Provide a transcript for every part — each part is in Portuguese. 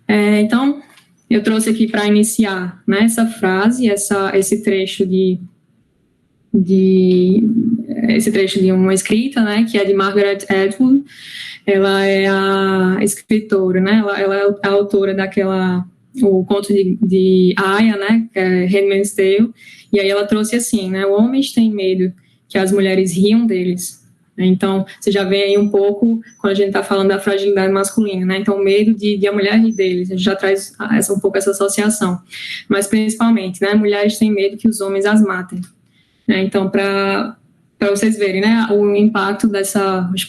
Então, eu trouxe aqui para iniciar, né, essa frase, esse trecho de uma escrita, né, que é de Margaret Atwood. Ela é a escritora, né, ela é a autora o conto de Aya, né, que é Handmaid's Tale, e aí ela trouxe assim, né, homens têm medo que as mulheres riam deles. Então, você já vê aí um pouco, quando a gente está falando da fragilidade masculina, né? Então, o medo de a mulher rir deles, a gente já traz um pouco essa associação. Mas, principalmente, né? Mulheres têm medo que os homens as matem. Né? Então, para vocês verem, né? O impacto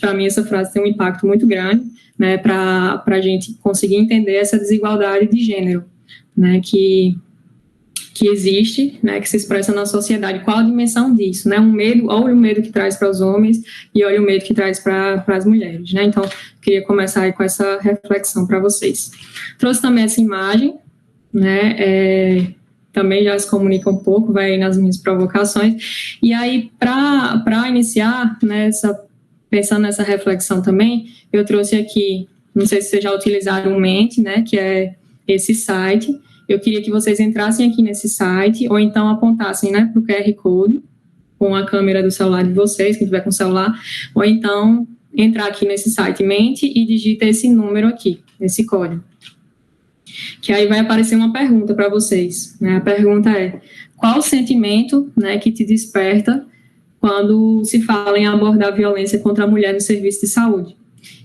para mim, essa frase tem um impacto muito grande, né? Para a gente conseguir entender essa desigualdade de gênero, né? Que existe, né, que se expressa na sociedade. Qual a dimensão disso, né? Olha o medo que traz para os homens e olha o medo que traz para as mulheres, né? Então, queria começar aí com essa reflexão para vocês. Trouxe também essa imagem, né? Também já se comunica um pouco, vai aí nas minhas provocações. E aí, para iniciar, né, pensando nessa reflexão também, eu trouxe aqui, não sei se vocês já utilizaram o Mente, né, que é esse site. Eu queria que vocês entrassem aqui nesse site, ou então apontassem, né, para o QR Code, com a câmera do celular de vocês, quem tiver com o celular, ou então entrar aqui nesse site Mente e digita esse número aqui, esse código. Que aí vai aparecer uma pergunta para vocês, né? A pergunta é: qual o sentimento, né, que te desperta quando se fala em abordar violência contra a mulher no serviço de saúde?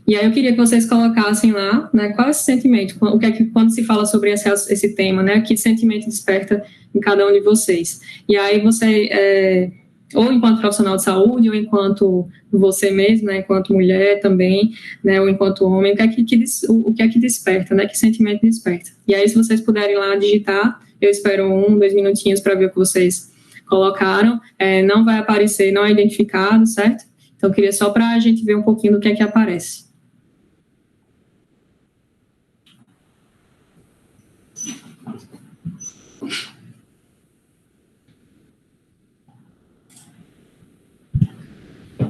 E aí eu queria que vocês colocassem lá, né, qual é esse sentimento, o que é que, quando se fala sobre esse tema, né, que sentimento desperta em cada um de vocês. E aí você, ou enquanto profissional de saúde, ou enquanto você mesmo, né, enquanto mulher também, né, ou enquanto homem, o que é que desperta, né, que sentimento desperta. E aí, se vocês puderem lá digitar, eu espero 2 minutinhos para ver o que vocês colocaram. Não vai aparecer, não é identificado, certo? Então, eu queria só para a gente ver um pouquinho do que é que aparece.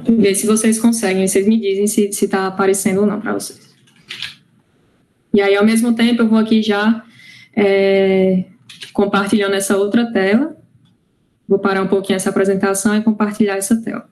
Ver se vocês conseguem, vocês me dizem se está aparecendo ou não para vocês. E aí, ao mesmo tempo, eu vou aqui já compartilhando essa outra tela. Vou parar um pouquinho essa apresentação e compartilhar essa tela.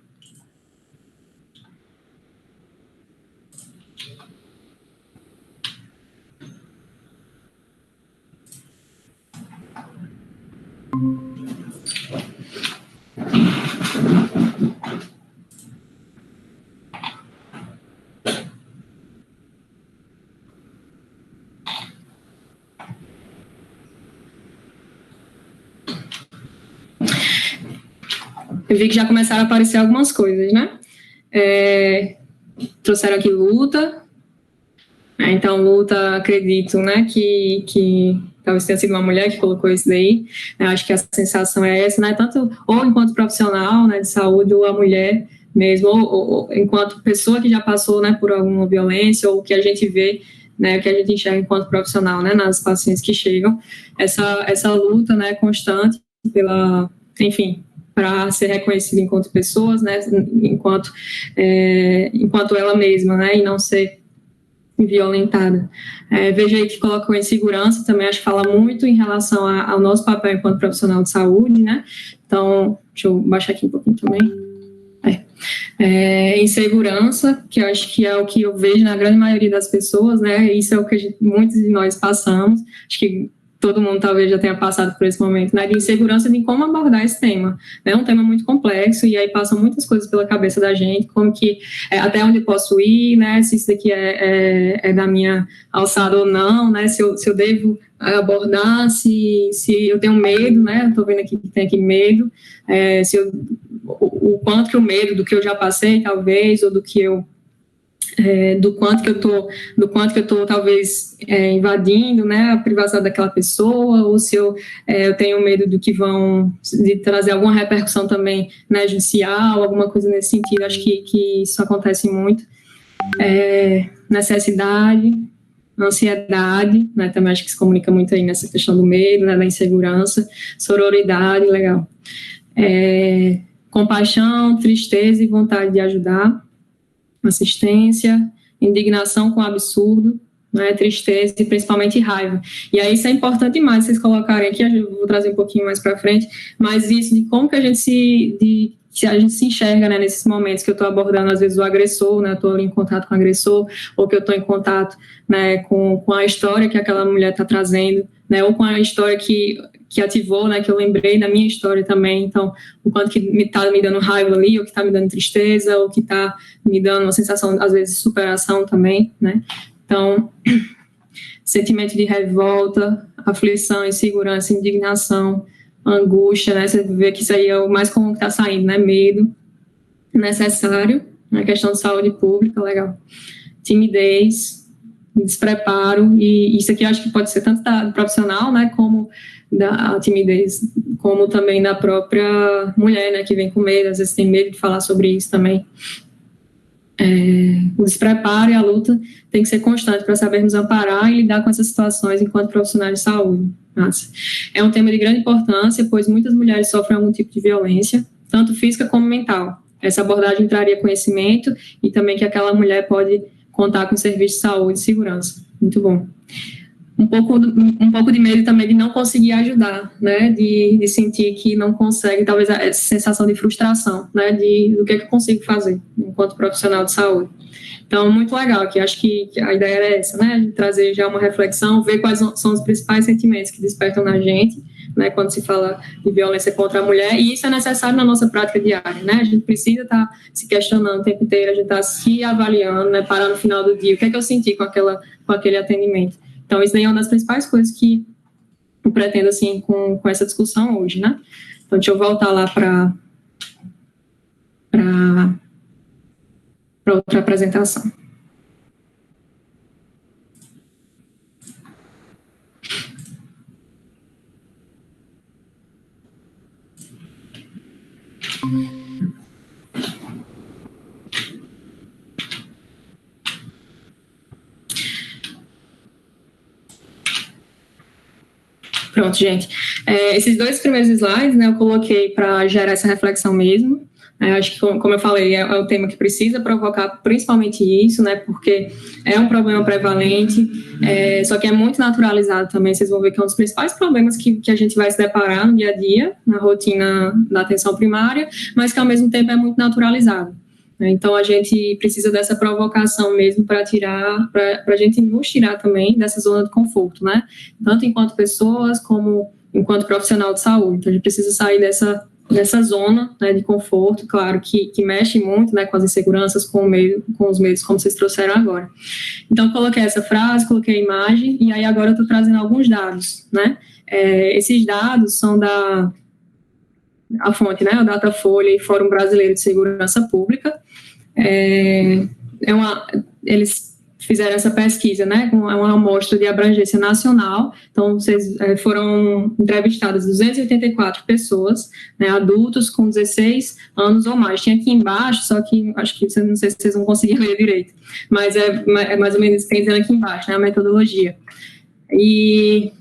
Eu vi que já começaram a aparecer algumas coisas, né? Trouxeram aqui luta. Então, luta, acredito, né, que talvez tenha sido uma mulher que colocou isso daí. Eu acho que a sensação é essa, né? Tanto ou enquanto profissional, né, de saúde, ou a mulher mesmo, ou enquanto pessoa que já passou, né, por alguma violência, ou que a gente vê, né, o que a gente enxerga enquanto profissional, né, nas pacientes que chegam, essa luta, né, constante enfim, para ser reconhecida enquanto pessoas, né, enquanto ela mesma, né, e não ser violentada. Veja aí que colocou insegurança, também acho que fala muito em relação ao nosso papel enquanto profissional de saúde, né? Então, deixa eu baixar aqui um pouquinho também. Insegurança, que eu acho que é o que eu vejo na grande maioria das pessoas, né? Isso é o que muitos de nós passamos. Acho que todo mundo talvez já tenha passado por esse momento, né, de insegurança de como abordar esse tema. É um tema muito complexo e aí passam muitas coisas pela cabeça da gente, como que até onde eu posso ir, né, se isso daqui é da minha alçada ou não, né, se eu devo abordar, se eu tenho medo, né, eu tô vendo aqui que tem aqui medo, o quanto que o medo do que eu já passei, talvez, ou do quanto que eu tô talvez invadindo, né, a privacidade daquela pessoa, ou se eu tenho medo de trazer alguma repercussão também, né, judicial, alguma coisa nesse sentido. Acho que isso acontece muito. Necessidade, ansiedade, né, também acho que se comunica muito aí nessa questão do medo, né, da insegurança, sororidade, legal. Compaixão, tristeza e vontade de ajudar, assistência, indignação com o absurdo, né, tristeza e principalmente raiva. E aí isso é importante demais vocês colocarem aqui, eu vou trazer um pouquinho mais para frente, mas isso de como que a gente se enxerga, né, nesses momentos que eu estou abordando, às vezes, o agressor, né, eu estou em contato com o agressor, ou que eu estou em contato, né, com a história que aquela mulher está trazendo, né, ou com a história que ativou, né, que eu lembrei da minha história também, então, o quanto que está me dando raiva ali, ou que está me dando tristeza, ou que está me dando uma sensação, às vezes, de superação também, né, então, sentimento de revolta, aflição, insegurança, indignação, angústia, né, você vê que isso aí é o mais comum que está saindo, né, medo, necessário, na questão de saúde pública, legal, timidez, despreparo, e isso aqui eu acho que pode ser tanto do profissional, né, como da timidez, como também da própria mulher, né, que vem com medo, às vezes tem medo de falar sobre isso também. O despreparo e a luta tem que ser constante para sabermos amparar e lidar com essas situações enquanto profissionais de saúde. Nossa. É um tema de grande importância, pois muitas mulheres sofrem algum tipo de violência, tanto física como mental. Essa abordagem traria conhecimento e também que aquela mulher pode contar com serviço de saúde e segurança. Muito bom. Um pouco de medo também de não conseguir ajudar, né, de sentir que não consegue, talvez essa sensação de frustração, né, do que eu consigo fazer enquanto profissional de saúde. Então, muito legal, que acho que a ideia era essa, né, de trazer já uma reflexão, ver quais são os principais sentimentos que despertam na gente, né, quando se fala de violência contra a mulher, e isso é necessário na nossa prática diária, né, a gente precisa estar se questionando o tempo inteiro, a gente está se avaliando, né, parar no final do dia, o que é que eu senti com aquele atendimento. Então, isso daí é uma das principais coisas que eu pretendo, assim, com essa discussão hoje, né? Então, deixa eu voltar lá para outra apresentação. Pronto, gente. Esses dois primeiros slides, né, eu coloquei para gerar essa reflexão mesmo. Acho que, como eu falei, é um tema que precisa provocar principalmente isso, né, porque é um problema prevalente, só que é muito naturalizado também. Vocês vão ver que é um dos principais problemas que a gente vai se deparar no dia a dia, na rotina da atenção primária, mas que, ao mesmo tempo, é muito naturalizado. Então, a gente precisa dessa provocação mesmo para a gente nos tirar também dessa zona de conforto, né? Tanto enquanto pessoas, como enquanto profissional de saúde. Então, a gente precisa sair dessa zona, né, de conforto, claro, que mexe muito, né, com as inseguranças, com os medos, como vocês trouxeram agora. Então, coloquei essa frase, coloquei a imagem, e aí agora eu estou trazendo alguns dados, né? Esses dados são a fonte, né, o Datafolha e Fórum Brasileiro de Segurança Pública. Eles fizeram essa pesquisa, né, com uma amostra de abrangência nacional. Então, foram entrevistadas 284 pessoas, né, adultos com 16 anos ou mais. Tinha aqui embaixo, só que acho que não sei se vocês vão conseguir ler direito, mas é mais ou menos isso que tem dizendo aqui embaixo, né, a metodologia. E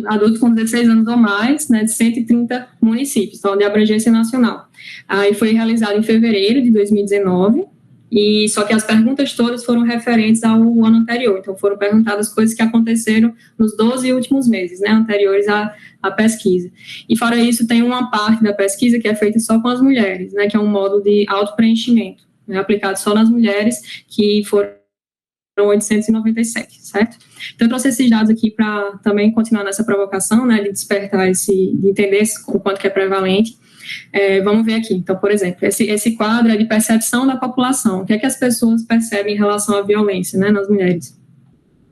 adultos com 16 anos ou mais, né, de 130 municípios, então, de abrangência nacional. Aí foi realizado em fevereiro de 2019, e só que as perguntas todas foram referentes ao ano anterior, então foram perguntadas coisas que aconteceram nos 12 últimos meses, né, anteriores à pesquisa. E fora isso, tem uma parte da pesquisa que é feita só com as mulheres, né, que é um módulo de autopreenchimento, né, aplicado só nas mulheres, que foram 897, certo? Então, eu trouxe esses dados aqui para também continuar nessa provocação, né, de despertar de entender o quanto que é prevalente. Vamos ver aqui, então, por exemplo, esse quadro é de percepção da população, o que é que as pessoas percebem em relação à violência, né, nas mulheres.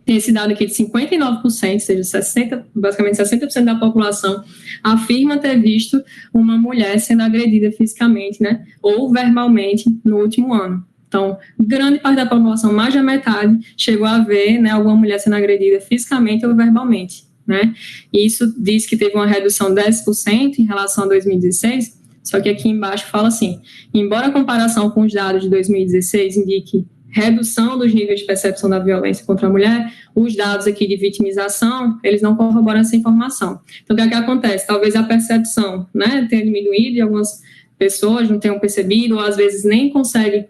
Tem esse dado aqui de 59%, ou seja, basicamente 60% da população afirma ter visto uma mulher sendo agredida fisicamente, né, ou verbalmente no último ano. Então, grande parte da população, mais da metade, chegou a ver, né, alguma mulher sendo agredida fisicamente ou verbalmente, né? E isso diz que teve uma redução de 10% em relação a 2016, só que aqui embaixo fala assim, embora a comparação com os dados de 2016 indique redução dos níveis de percepção da violência contra a mulher, os dados aqui de vitimização, eles não corroboram essa informação. Então, o que é que acontece? Talvez a percepção, né, tenha diminuído e algumas pessoas não tenham percebido, ou às vezes nem conseguem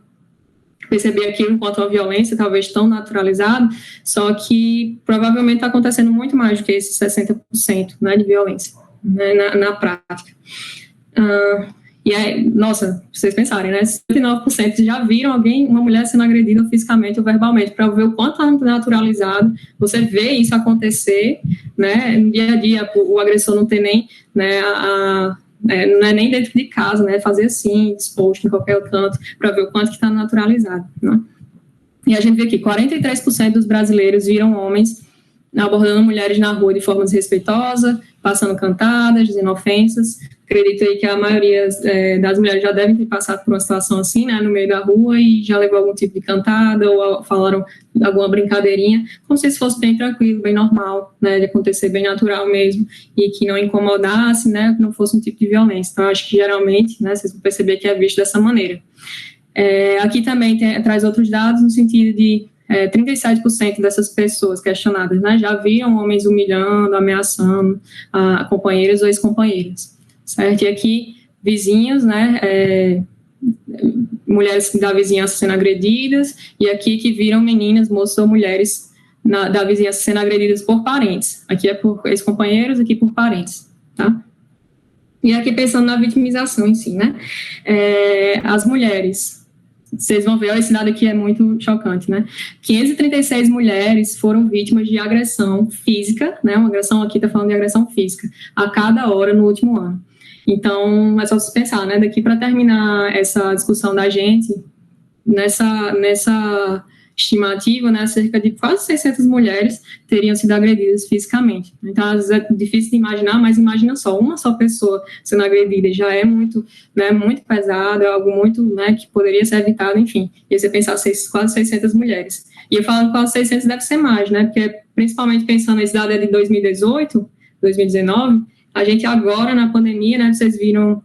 perceber aquilo enquanto uma violência, talvez tão naturalizado, só que provavelmente está acontecendo muito mais do que esses 60%, né, de violência, né, na prática. E aí, nossa, vocês pensarem, né, 59% já viram uma mulher sendo agredida fisicamente ou verbalmente, para ver o quanto é naturalizado, você vê isso acontecer, né, no dia a dia, o agressor não tem nem, né, não é nem dentro de casa, né, fazer assim, exposto em qualquer canto, para ver o quanto que está naturalizado, né. E a gente vê aqui, 43% dos brasileiros viram homens abordando mulheres na rua de forma desrespeitosa, passando cantadas, dizendo ofensas. Acredito aí que a maioria das mulheres já devem ter passado por uma situação assim, né, no meio da rua, e já levou algum tipo de cantada, ou falaram alguma brincadeirinha, como se isso fosse bem tranquilo, bem normal, né, de acontecer, bem natural mesmo, e que não incomodasse, né, que não fosse um tipo de violência. Então, acho que geralmente, né, vocês vão perceber que é visto dessa maneira. Aqui também traz outros dados no sentido de 37% dessas pessoas questionadas, né, já viram homens humilhando, ameaçando companheiros ou ex-companheiras, certo? E aqui, vizinhos, né, mulheres da vizinhança sendo agredidas, e aqui que viram meninas, moças ou mulheres da vizinhança sendo agredidas por parentes. Aqui é por ex-companheiros, aqui por parentes, tá? E aqui pensando na vitimização em si, né? As mulheres, vocês vão ver, esse dado aqui é muito chocante, né? 536 mulheres foram vítimas de agressão física, né? Uma agressão, aqui está falando de agressão física, a cada hora no último ano. Então, é só se pensar, né? Daqui para terminar essa discussão da gente, nessa estimativa, né, cerca de quase 600 mulheres teriam sido agredidas fisicamente. Então, às vezes é difícil de imaginar, mas imagina só, uma só pessoa sendo agredida já é muito, né, muito pesado, é algo muito, né, que poderia ser evitado, enfim. E você pensar quase 600 mulheres. E eu falo quase 600 deve ser mais, né, porque principalmente pensando, esse dado é de 2018, 2019, a gente agora, na pandemia, né, vocês viram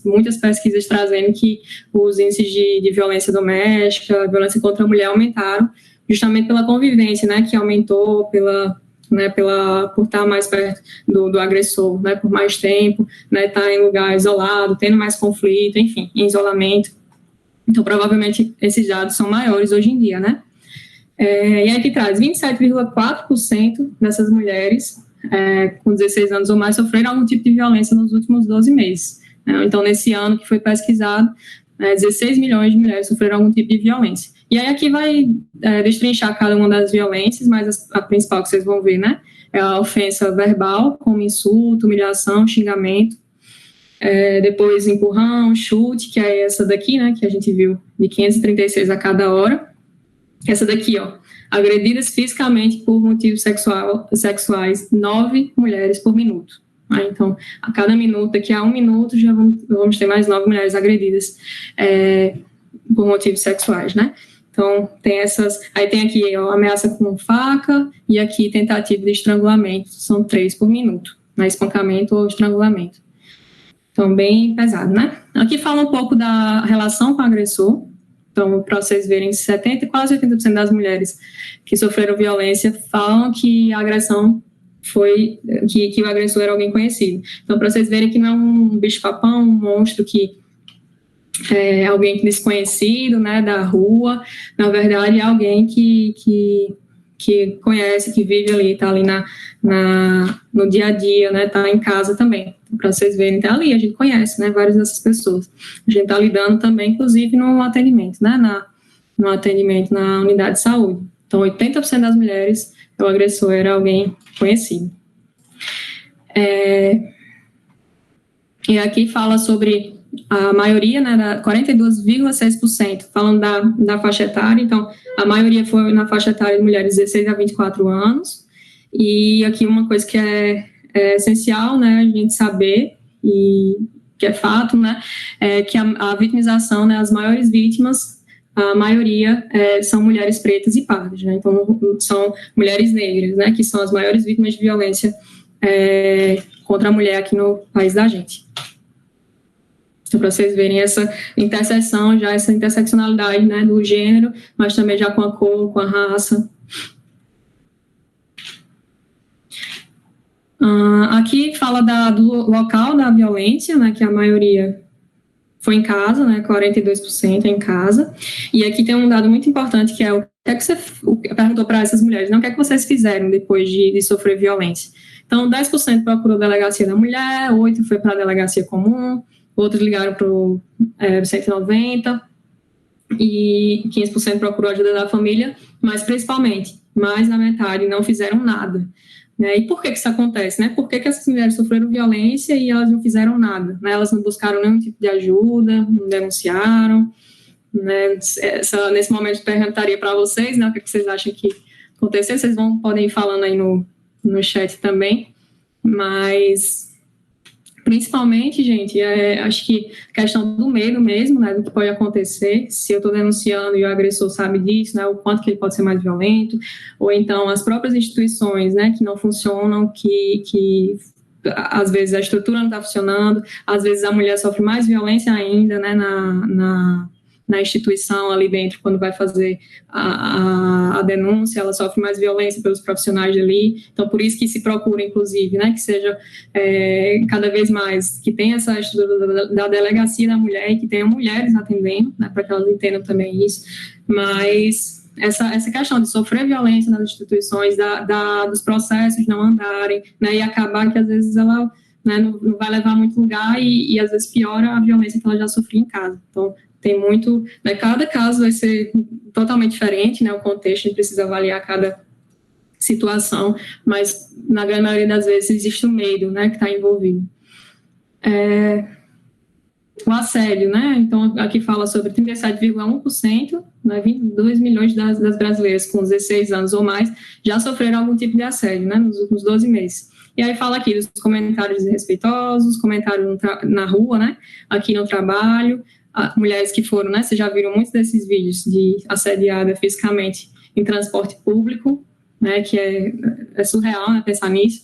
muitas pesquisas trazendo que os índices de violência doméstica, violência contra a mulher aumentaram, justamente pela convivência, né, que aumentou por estar mais perto do agressor, né, por mais tempo, né, estar em lugar isolado, tendo mais conflito, enfim, em isolamento. Então, provavelmente, esses dados são maiores hoje em dia, né. E aqui traz 27,4% dessas mulheres com 16 anos ou mais sofreram algum tipo de violência nos últimos 12 meses. Então, nesse ano que foi pesquisado, 16 milhões de mulheres sofreram algum tipo de violência. E aí aqui vai destrinchar cada uma das violências, mas a principal que vocês vão ver, né, é a ofensa verbal, como insulto, humilhação, xingamento, depois empurrão, chute, que é essa daqui, né, que a gente viu, de 536 a cada hora. Essa daqui, ó, agredidas fisicamente por motivos sexuais, 9 mulheres por minuto. Então, a cada minuto, daqui a 1 minuto, já vamos ter mais 9 mulheres agredidas por motivos sexuais, né? Então, tem essas... Aí tem aqui, ó, ameaça com faca, e aqui tentativa de estrangulamento, são 3 por minuto, né? Espancamento ou estrangulamento. Então, bem pesado, né? Aqui fala um pouco da relação com o agressor. Então, para vocês verem, quase 80% das mulheres que sofreram violência falam que a agressão foi, que o agressor era alguém conhecido. Então, para vocês verem que não é um bicho-papão, um monstro que é alguém desconhecido, né, da rua, na verdade é alguém que conhece, que vive ali, está ali no dia a dia, né, está em casa também. Para vocês verem, está ali, a gente conhece, né, várias dessas pessoas. A gente está lidando também, inclusive, no atendimento, né, no atendimento na unidade de saúde. Então, 80% das mulheres, o agressor era alguém conhecido. E aqui fala sobre a maioria, né, 42,6%, falando da faixa etária. Então, a maioria foi na faixa etária de mulheres de 16 a 24 anos. E aqui uma coisa que é essencial, né, a gente saber, e que é fato, né, é que a vitimização, né, as maiores vítimas, a maioria são mulheres pretas e pardas, né, então são mulheres negras, né, que são as maiores vítimas de violência contra a mulher aqui no país da gente. Então, para vocês verem essa interseção, já essa interseccionalidade, né, do gênero, mas também já com a cor, com a raça. Aqui fala do local da violência, né, que a maioria foi em casa, né, 42% em casa, e aqui tem um dado muito importante que é o que é que você perguntou para essas mulheres, não, o que é que vocês fizeram depois de sofrer violência? Então, 10% procurou a delegacia da mulher, 8% foi para a delegacia comum, outros ligaram para o 190, e 15% procurou ajuda da família, mas principalmente, mais da metade não fizeram nada. Né? E por que isso acontece? Né? Por que essas mulheres sofreram violência e elas não fizeram nada? Né? Elas não buscaram nenhum tipo de ajuda, não denunciaram. Né? Nesse momento, perguntaria para vocês, né, o que vocês acham que aconteceu. Vocês podem ir falando aí no chat também. Mas, principalmente, gente, acho que a questão do medo mesmo, né, do que pode acontecer, se eu estou denunciando e o agressor sabe disso, né, o quanto que ele pode ser mais violento, ou então as próprias instituições, né, que não funcionam, que às vezes a estrutura não está funcionando, às vezes a mulher sofre mais violência ainda, né, na instituição ali dentro, quando vai fazer a denúncia, ela sofre mais violência pelos profissionais ali, então por isso que se procura, inclusive, né, que seja cada vez mais, que tenha essa estrutura da delegacia da mulher e que tenham mulheres atendendo, né, para que elas entendam também isso, mas essa questão de sofrer violência nas instituições, dos processos não andarem, né, e acabar que às vezes ela, né, não vai levar a muito lugar e às vezes piora a violência que ela já sofreu em casa. Então, tem muito, né, cada caso vai ser totalmente diferente, né, o contexto, a gente precisa avaliar cada situação, mas na grande maioria das vezes existe o medo, né, que está envolvido. O assédio, né, então aqui fala sobre 37,1%, né, 22 milhões das brasileiras com 16 anos ou mais já sofreram algum tipo de assédio, né, nos últimos 12 meses. E aí fala aqui dos comentários desrespeitosos, comentários na rua, né, aqui no trabalho, mulheres que foram, né, vocês já viram muitos desses vídeos de assediada fisicamente em transporte público, né, que é surreal, né, pensar nisso,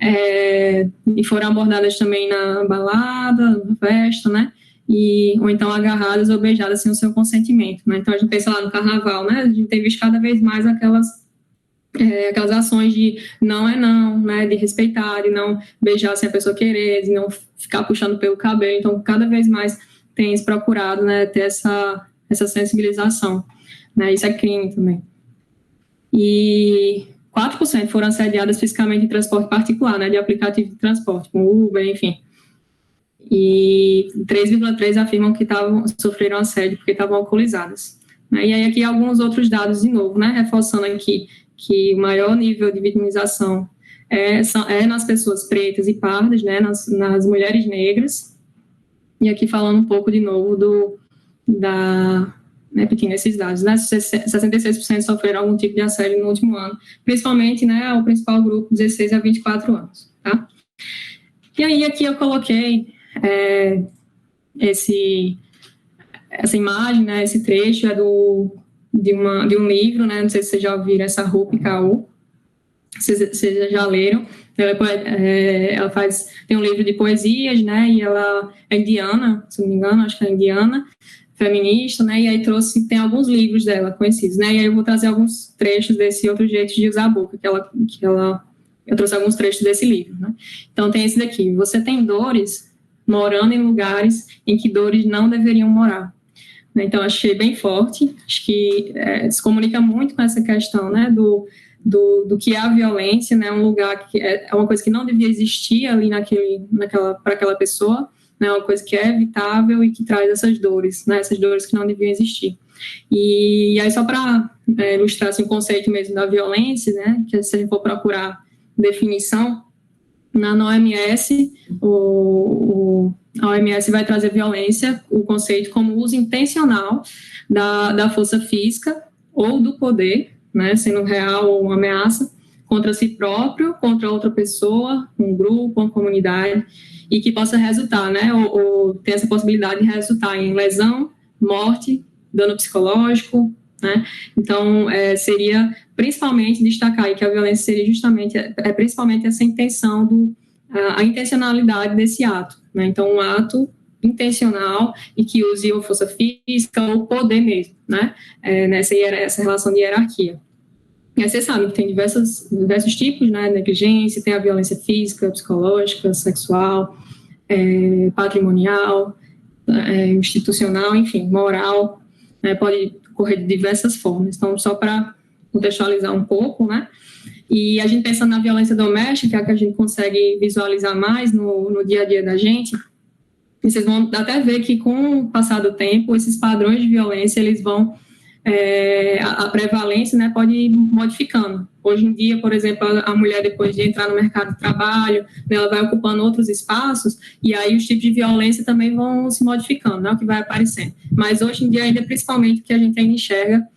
e foram abordadas também na balada, na festa, né, ou então agarradas ou beijadas sem o seu consentimento, né, então a gente pensa lá no carnaval, né, a gente tem visto cada vez mais aquelas ações de não é não, né, de respeitar, de não beijar sem a pessoa querer, de não ficar puxando pelo cabelo, então cada vez mais tem se procurado, né, ter essa sensibilização, né, isso é crime também. E 4% foram assediadas fisicamente em transporte particular, né, de aplicativo de transporte, como Uber, enfim. E 3,3% afirmam que sofreram assédio porque estavam alcoolizadas. Né, e aí aqui alguns outros dados de novo, né, reforçando aqui que o maior nível de vitimização é nas pessoas pretas e pardas, né, nas mulheres negras. E aqui falando um pouco de novo repetindo esses dados, né, 66% sofreram algum tipo de assédio no último ano, principalmente, né, o principal grupo, 16 a 24 anos, tá? E aí aqui eu coloquei essa imagem, né, esse trecho de um livro, né, não sei se vocês já ouviram, essa Rupi Kaur, vocês já leram. Ela tem um livro de poesias, né, e ela é indiana, se não me engano, acho que é indiana, feminista, né, e aí tem alguns livros dela conhecidos, né, e aí eu vou trazer alguns trechos desse Outro Jeito de Usar a Boca, eu trouxe alguns trechos desse livro, né. Então tem esse daqui: você tem dores morando em lugares em que dores não deveriam morar. Então achei bem forte, acho que se comunica muito com essa questão, né, do que é a violência, né, um lugar que é uma coisa que não devia existir ali para aquela pessoa, né, uma coisa que é evitável e que traz essas dores, né, essas dores que não deviam existir. E aí só para ilustrar assim, o conceito mesmo da violência, né, que se a gente for procurar definição, na OMS, a OMS vai trazer violência, o conceito como uso intencional da força física ou do poder, né, sendo real ou uma ameaça, contra si próprio, contra outra pessoa, um grupo, uma comunidade, e que possa resultar, né, ou ter essa possibilidade de resultar em lesão, morte, dano psicológico, né. Então, seria principalmente destacar aí que a violência seria justamente, principalmente essa intenção, a intencionalidade desse ato, né, então um ato intencional e que use ou força física ou poder mesmo, né, essa relação de hierarquia. E aí vocês sabem que tem diversos tipos, né, negligência, tem a violência física, psicológica, sexual, patrimonial, institucional, enfim, moral, né, pode ocorrer de diversas formas. Então, só para contextualizar um pouco, né? E a gente pensando na violência doméstica, que a gente consegue visualizar mais no dia a dia da gente, vocês vão até ver que com o passar do tempo, esses padrões de violência, eles vão, a prevalência, né, pode ir modificando. Hoje em dia, por exemplo, a mulher, depois de entrar no mercado de trabalho, ela vai ocupando outros espaços, e aí os tipos de violência também vão se modificando, né, o que vai aparecendo. Mas hoje em dia, ainda principalmente, o que a gente ainda enxerga,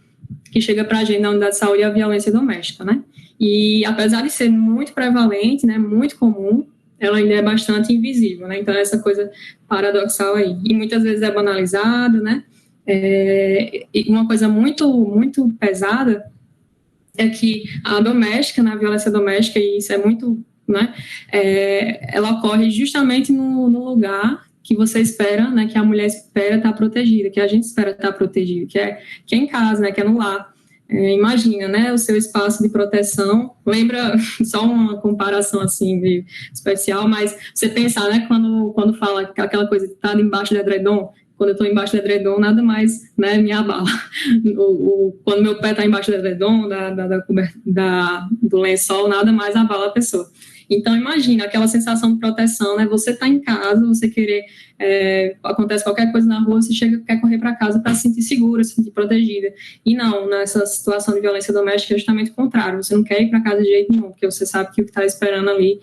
que chega para a gente na unidade de saúde, é a violência doméstica, né? E apesar de ser muito prevalente, né, muito comum, ela ainda é bastante invisível, né? Então, essa coisa paradoxal aí. E muitas vezes é banalizado, né? E uma coisa muito, muito pesada é que a doméstica, na violência doméstica, e isso é muito, né? Ela ocorre justamente no lugar que você espera, né? Que a mulher espera estar protegida, que a gente espera estar protegida, que é em casa, né? Que é no lar. Imagina, né, o seu espaço de proteção, lembra, só uma comparação assim, meio especial, mas você pensar, né, quando fala aquela coisa de estar embaixo do edredom, quando eu estou embaixo do edredom, nada mais, né, me abala. Quando meu pé está embaixo do edredom, do lençol, nada mais abala a pessoa. Então, imagina aquela sensação de proteção, né? Você está em casa, você querer, acontece qualquer coisa na rua, você quer correr para casa para se sentir segura, se sentir protegida. E não, nessa situação de violência doméstica é justamente o contrário. Você não quer ir para casa de jeito nenhum, porque você sabe que o que está esperando ali,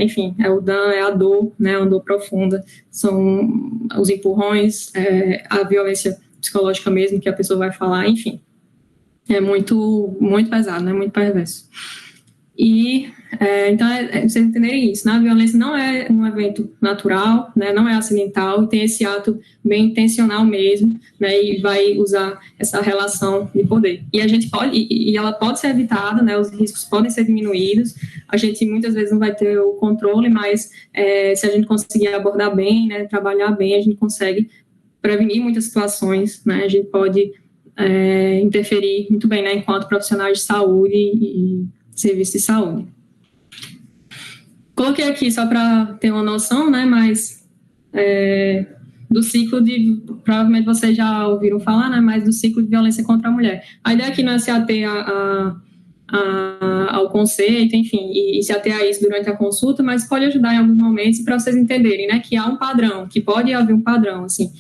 enfim, é o dano, é a dor, né? A dor profunda, são os empurrões, a violência psicológica mesmo que a pessoa vai falar, enfim. É muito, muito pesado, né? Muito perverso. E, então, vocês entenderem isso, né? A violência não é um evento natural, né? Não é acidental, e tem esse ato bem intencional mesmo, né? E vai usar essa relação de poder. E a gente pode, e ela pode ser evitada, né? Os riscos podem ser diminuídos, a gente muitas vezes não vai ter o controle, mas se a gente conseguir abordar bem, né? Trabalhar bem, a gente consegue prevenir muitas situações, né? A gente pode interferir muito bem, né? Enquanto profissionais de saúde e serviço de saúde. Coloquei aqui só para ter uma noção, né, mas do ciclo de, provavelmente vocês já ouviram falar, né, mas do ciclo de violência contra a mulher. A ideia aqui não é se ater ao conceito, enfim, e se ater a isso durante a consulta, mas pode ajudar em alguns momentos para vocês entenderem, né, que há um padrão, que pode haver um padrão, assim.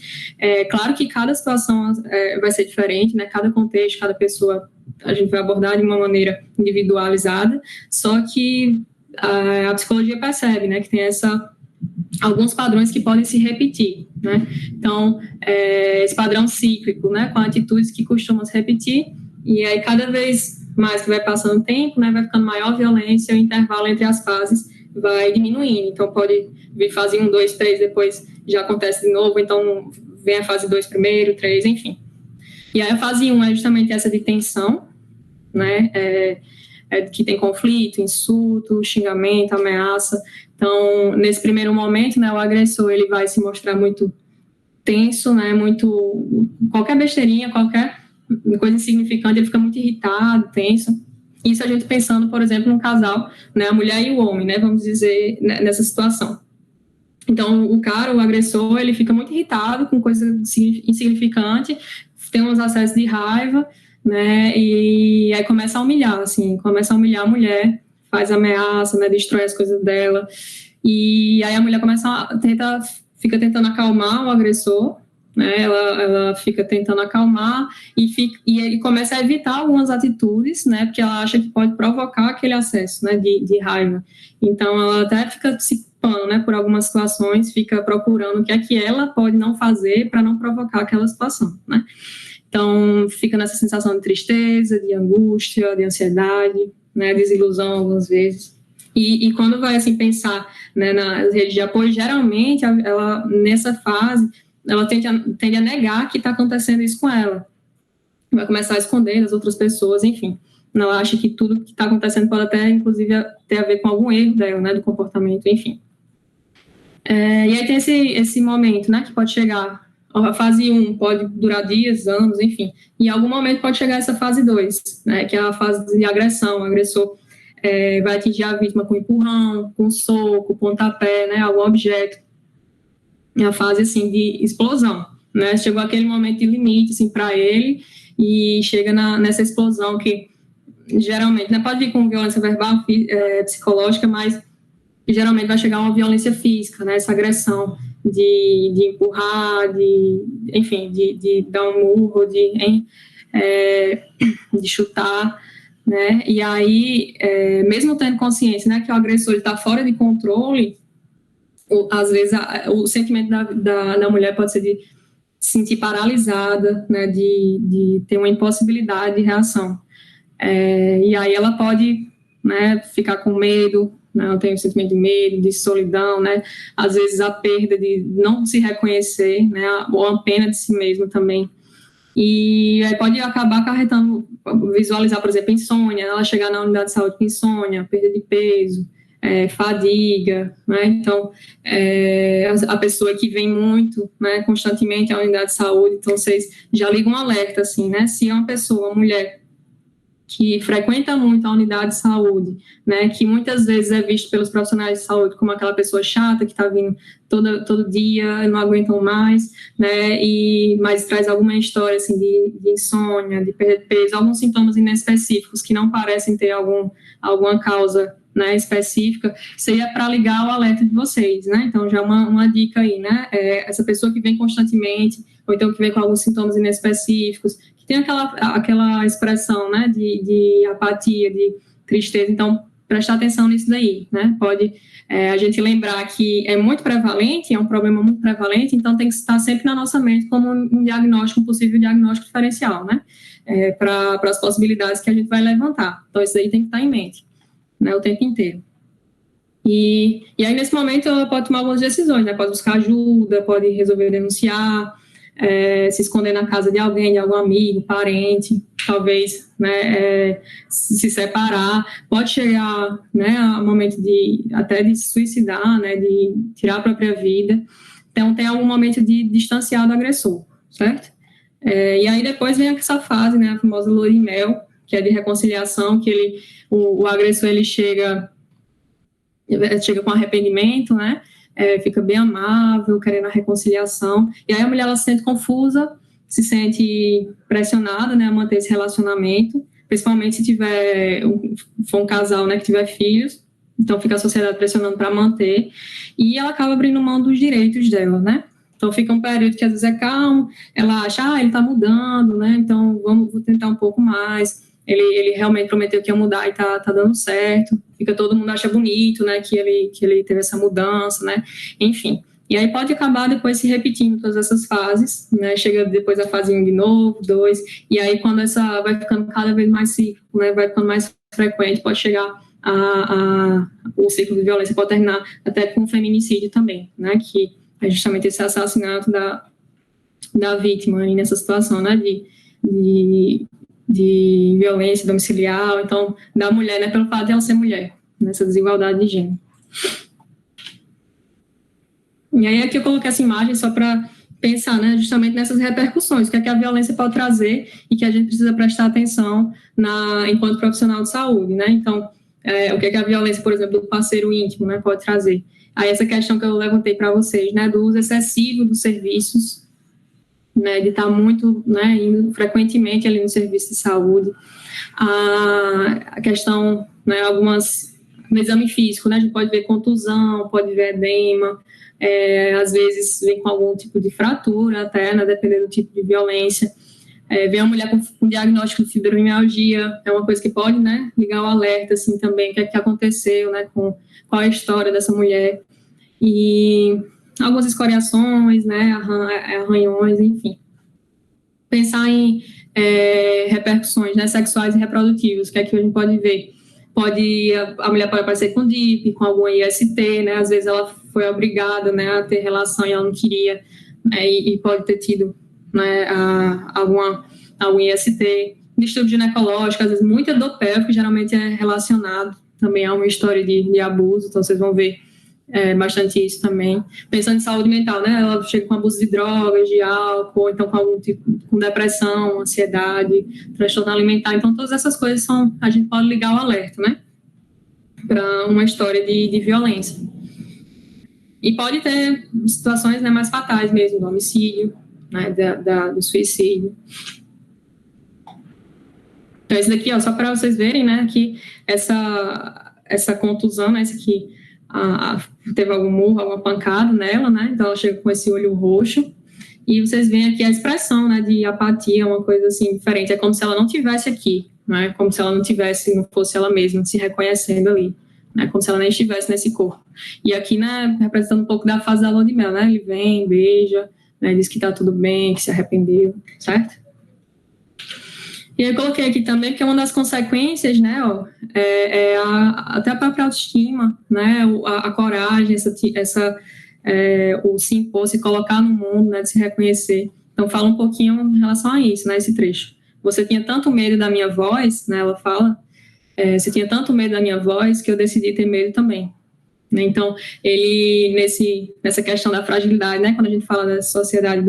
Claro que cada situação vai ser diferente, né, cada contexto, cada pessoa a gente vai abordar de uma maneira individualizada, só que a psicologia percebe, né, que tem alguns padrões que podem se repetir, né? Então, esse padrão cíclico, né, com atitudes que costumam se repetir, e aí cada vez mais que vai passando o tempo, né, vai ficando maior violência, o intervalo entre as fases vai diminuindo, então pode vir fase 1, 2, 3, depois já acontece de novo, então vem a fase 2 primeiro, 3, enfim. E aí a fase 1 é justamente essa de tensão, né, que tem conflito, insulto, xingamento, ameaça. Então, nesse primeiro momento, né, o agressor ele vai se mostrar muito tenso, né, qualquer besteirinha, qualquer coisa insignificante, ele fica muito irritado, tenso. Isso a gente pensando, por exemplo, num casal, né, a mulher e o homem, né, vamos dizer, nessa situação. Então, o agressor, ele fica muito irritado com coisa insignificante, tem uns acessos de raiva, né, e aí começa a humilhar, assim, começa a humilhar a mulher, faz ameaça, né, destrói as coisas dela, e aí a mulher fica tentando acalmar o agressor, né, ela fica tentando acalmar e começa a evitar algumas atitudes, né, porque ela acha que pode provocar aquele acesso, né, de raiva. Então, ela até fica se culpando, né, por algumas situações, fica procurando o que é que ela pode não fazer para não provocar aquela situação, né. Então, fica nessa sensação de tristeza, de angústia, de ansiedade, né, desilusão algumas vezes. E quando vai, assim, pensar, né, nas redes de apoio, geralmente, ela, nessa fase, ela tende a negar que está acontecendo isso com ela. Vai começar a esconder das outras pessoas, enfim. Ela acha que tudo que está acontecendo pode até, inclusive, ter a ver com algum erro dela, né, do comportamento, enfim. E aí tem esse momento, né, que pode chegar. A fase 1 pode durar dias, anos, enfim. E em algum momento pode chegar essa fase 2, né, que é a fase de agressão. O agressor vai atingir a vítima com empurrão, com soco, pontapé, né, algum objeto. É a fase, assim, de explosão, né? Chegou aquele momento de limite, assim, para ele, e chega nessa explosão que, geralmente, né, pode vir com violência verbal, psicológica, mas geralmente vai chegar uma violência física, né? Essa agressão de empurrar, enfim, de dar um murro, de chutar, né? E aí, mesmo tendo consciência, né, que o agressor está fora de controle, às vezes o sentimento da mulher pode ser de se sentir paralisada, né, de ter uma impossibilidade de reação. E aí ela pode, né, ficar com medo, né, ela tem um sentimento de medo, de solidão, né, às vezes a perda de não se reconhecer, né, ou a pena de si mesma também. E aí pode acabar acarretando, visualizar, por exemplo, insônia, ela chegar na unidade de saúde com insônia, perda de peso, fadiga, né? Então, a pessoa que vem muito, né, constantemente à unidade de saúde, então vocês já ligam um alerta, assim, né? Se é uma pessoa, uma mulher que frequenta muito a unidade de saúde, né, que muitas vezes é visto pelos profissionais de saúde como aquela pessoa chata que está vindo todo dia, não aguentam mais, né, mas traz alguma história assim de insônia, de perda de peso, alguns sintomas inespecíficos que não parecem ter alguma causa, né, específica, seria para ligar o alerta de vocês, né, então já uma dica aí, né, essa pessoa que vem constantemente, ou então que vem com alguns sintomas inespecíficos, tem aquela expressão, né, de apatia, de tristeza, então prestar atenção nisso daí, né, pode a gente lembrar que é muito prevalente, é um problema muito prevalente, então tem que estar sempre na nossa mente como um diagnóstico, um possível diagnóstico diferencial, né, para as possibilidades que a gente vai levantar, então isso aí tem que estar em mente, né, o tempo inteiro. E aí, nesse momento, ela pode tomar algumas decisões, né, pode buscar ajuda, pode resolver denunciar, se esconder na casa de alguém, de algum amigo, parente, talvez, né, se separar, pode chegar, né, a momento até de se suicidar, né, de tirar a própria vida, então tem algum momento de distanciar do agressor, certo? E aí depois vem essa fase, né, a famosa lua de mel, que é de reconciliação, que o agressor ele chega com arrependimento, né, fica bem amável, querendo a reconciliação, e aí a mulher ela se sente confusa, se sente pressionada, né, a manter esse relacionamento, principalmente se for um casal, né, que tiver filhos, então fica a sociedade pressionando para manter, e ela acaba abrindo mão dos direitos dela, né, então fica um período que às vezes é calmo, ela acha, ele está mudando, né, então vou tentar um pouco mais, ele realmente prometeu que ia mudar e tá dando certo, fica todo mundo acha bonito, né, que ele teve essa mudança, né, enfim. E aí pode acabar depois se repetindo todas essas fases, né, chega depois a fase 1 de novo, 2, e aí quando essa vai ficando cada vez mais ciclo, né, vai ficando mais frequente, pode chegar o ciclo de violência pode terminar até com feminicídio também, né, que é justamente esse assassinato da vítima aí nessa situação, né, de violência domiciliar, então, da mulher, né, pelo fato de ela ser mulher, nessa desigualdade de gênero. E aí aqui eu coloquei essa imagem só para pensar, né, justamente nessas repercussões, o que é que a violência pode trazer e que a gente precisa prestar atenção enquanto profissional de saúde, né, então, o que é que a violência, por exemplo, do parceiro íntimo, né, pode trazer. Aí essa questão que eu levantei para vocês, né, do uso excessivo dos serviços, né, de estar muito, né, indo frequentemente ali no serviço de saúde, a questão, né, no exame físico, né, a gente pode ver contusão, pode ver edema, às vezes vem com algum tipo de fratura até, né, dependendo do tipo de violência, vem uma mulher com diagnóstico de fibromialgia, é uma coisa que pode, né, ligar o alerta, assim, também, o que é que aconteceu, né, qual é a história dessa mulher, e algumas escoriações, né, arranhões, enfim. Pensar em repercussões, né, sexuais e reprodutivas, que é que a gente pode ver. A mulher pode aparecer com DIP, com algum IST, né, às vezes ela foi obrigada, né, a ter relação e ela não queria, né, e pode ter tido, né, algum IST. Distúrbio ginecológico, às vezes muita dor pélvica, geralmente é relacionado também a uma história de abuso, então vocês vão ver bastante isso também. Pensando em saúde mental, né? Ela chega com abuso de drogas, de álcool, então com algum tipo, com depressão, ansiedade, transtorno alimentar. Então, todas essas coisas a gente pode ligar o alerta, né? Para uma história de violência. E pode ter situações, né, mais fatais mesmo, do homicídio, né, do suicídio. Então, esse daqui, ó, só para vocês verem, né, que essa contusão, né, esse aqui, teve algum murro, alguma pancada nela, né, então ela chega com esse olho roxo, e vocês veem aqui a expressão, né, de apatia, uma coisa assim diferente, é como se ela não tivesse aqui, né, como se ela não tivesse, não fosse ela mesma, se reconhecendo ali, né, como se ela nem estivesse nesse corpo. E aqui, né, representando um pouco da fase da lua de mel, né, ele vem, beija, né, diz que tá tudo bem, que se arrependeu, certo? E eu coloquei aqui também que uma das consequências, né, ó, até a própria autoestima, né, a coragem, o se impor, se colocar no mundo, né, de se reconhecer. Então, fala um pouquinho em relação a isso, né, esse trecho. Você tinha tanto medo da minha voz, né, ela fala, você tinha tanto medo da minha voz que eu decidi ter medo também. Né? Então, ele, nessa questão da fragilidade, né, quando a gente fala da sociedade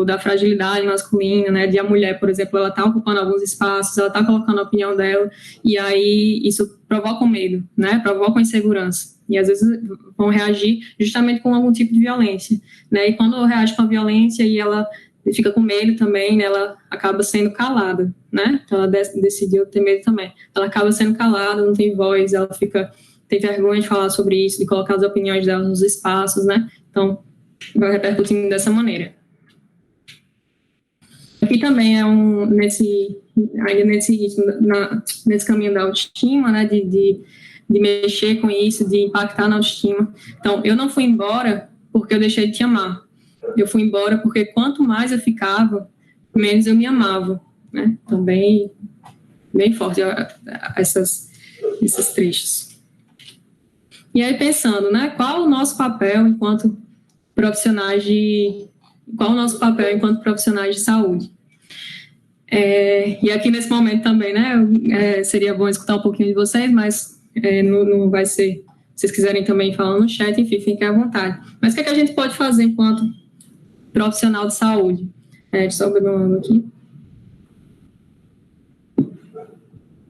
da fragilidade masculina, né, de a mulher, por exemplo, ela está ocupando alguns espaços, ela está colocando a opinião dela, e aí isso provoca um medo, né, provoca uma insegurança, e às vezes vão reagir justamente com algum tipo de violência, né, e quando reage com a violência e ela fica com medo também, né, ela acaba sendo calada, né, então ela decidiu ter medo também, ela acaba sendo calada, não tem voz, ela tem vergonha de falar sobre isso, de colocar as opiniões dela nos espaços, né, então vai repercutindo dessa maneira. Aqui também é nesse caminho da autoestima, né, de mexer com isso, de impactar na autoestima. Então, eu não fui embora porque eu deixei de te amar. Eu fui embora porque quanto mais eu ficava, menos eu me amava, né? Então, bem forte esses trechos. E aí, pensando, né, qual o nosso papel enquanto profissionais de saúde? E aqui nesse momento também, né, seria bom escutar um pouquinho de vocês, mas não vai ser, se vocês quiserem também falar no chat, enfim, fiquem à vontade. Mas o que a gente pode fazer enquanto profissional de saúde? Só um aqui.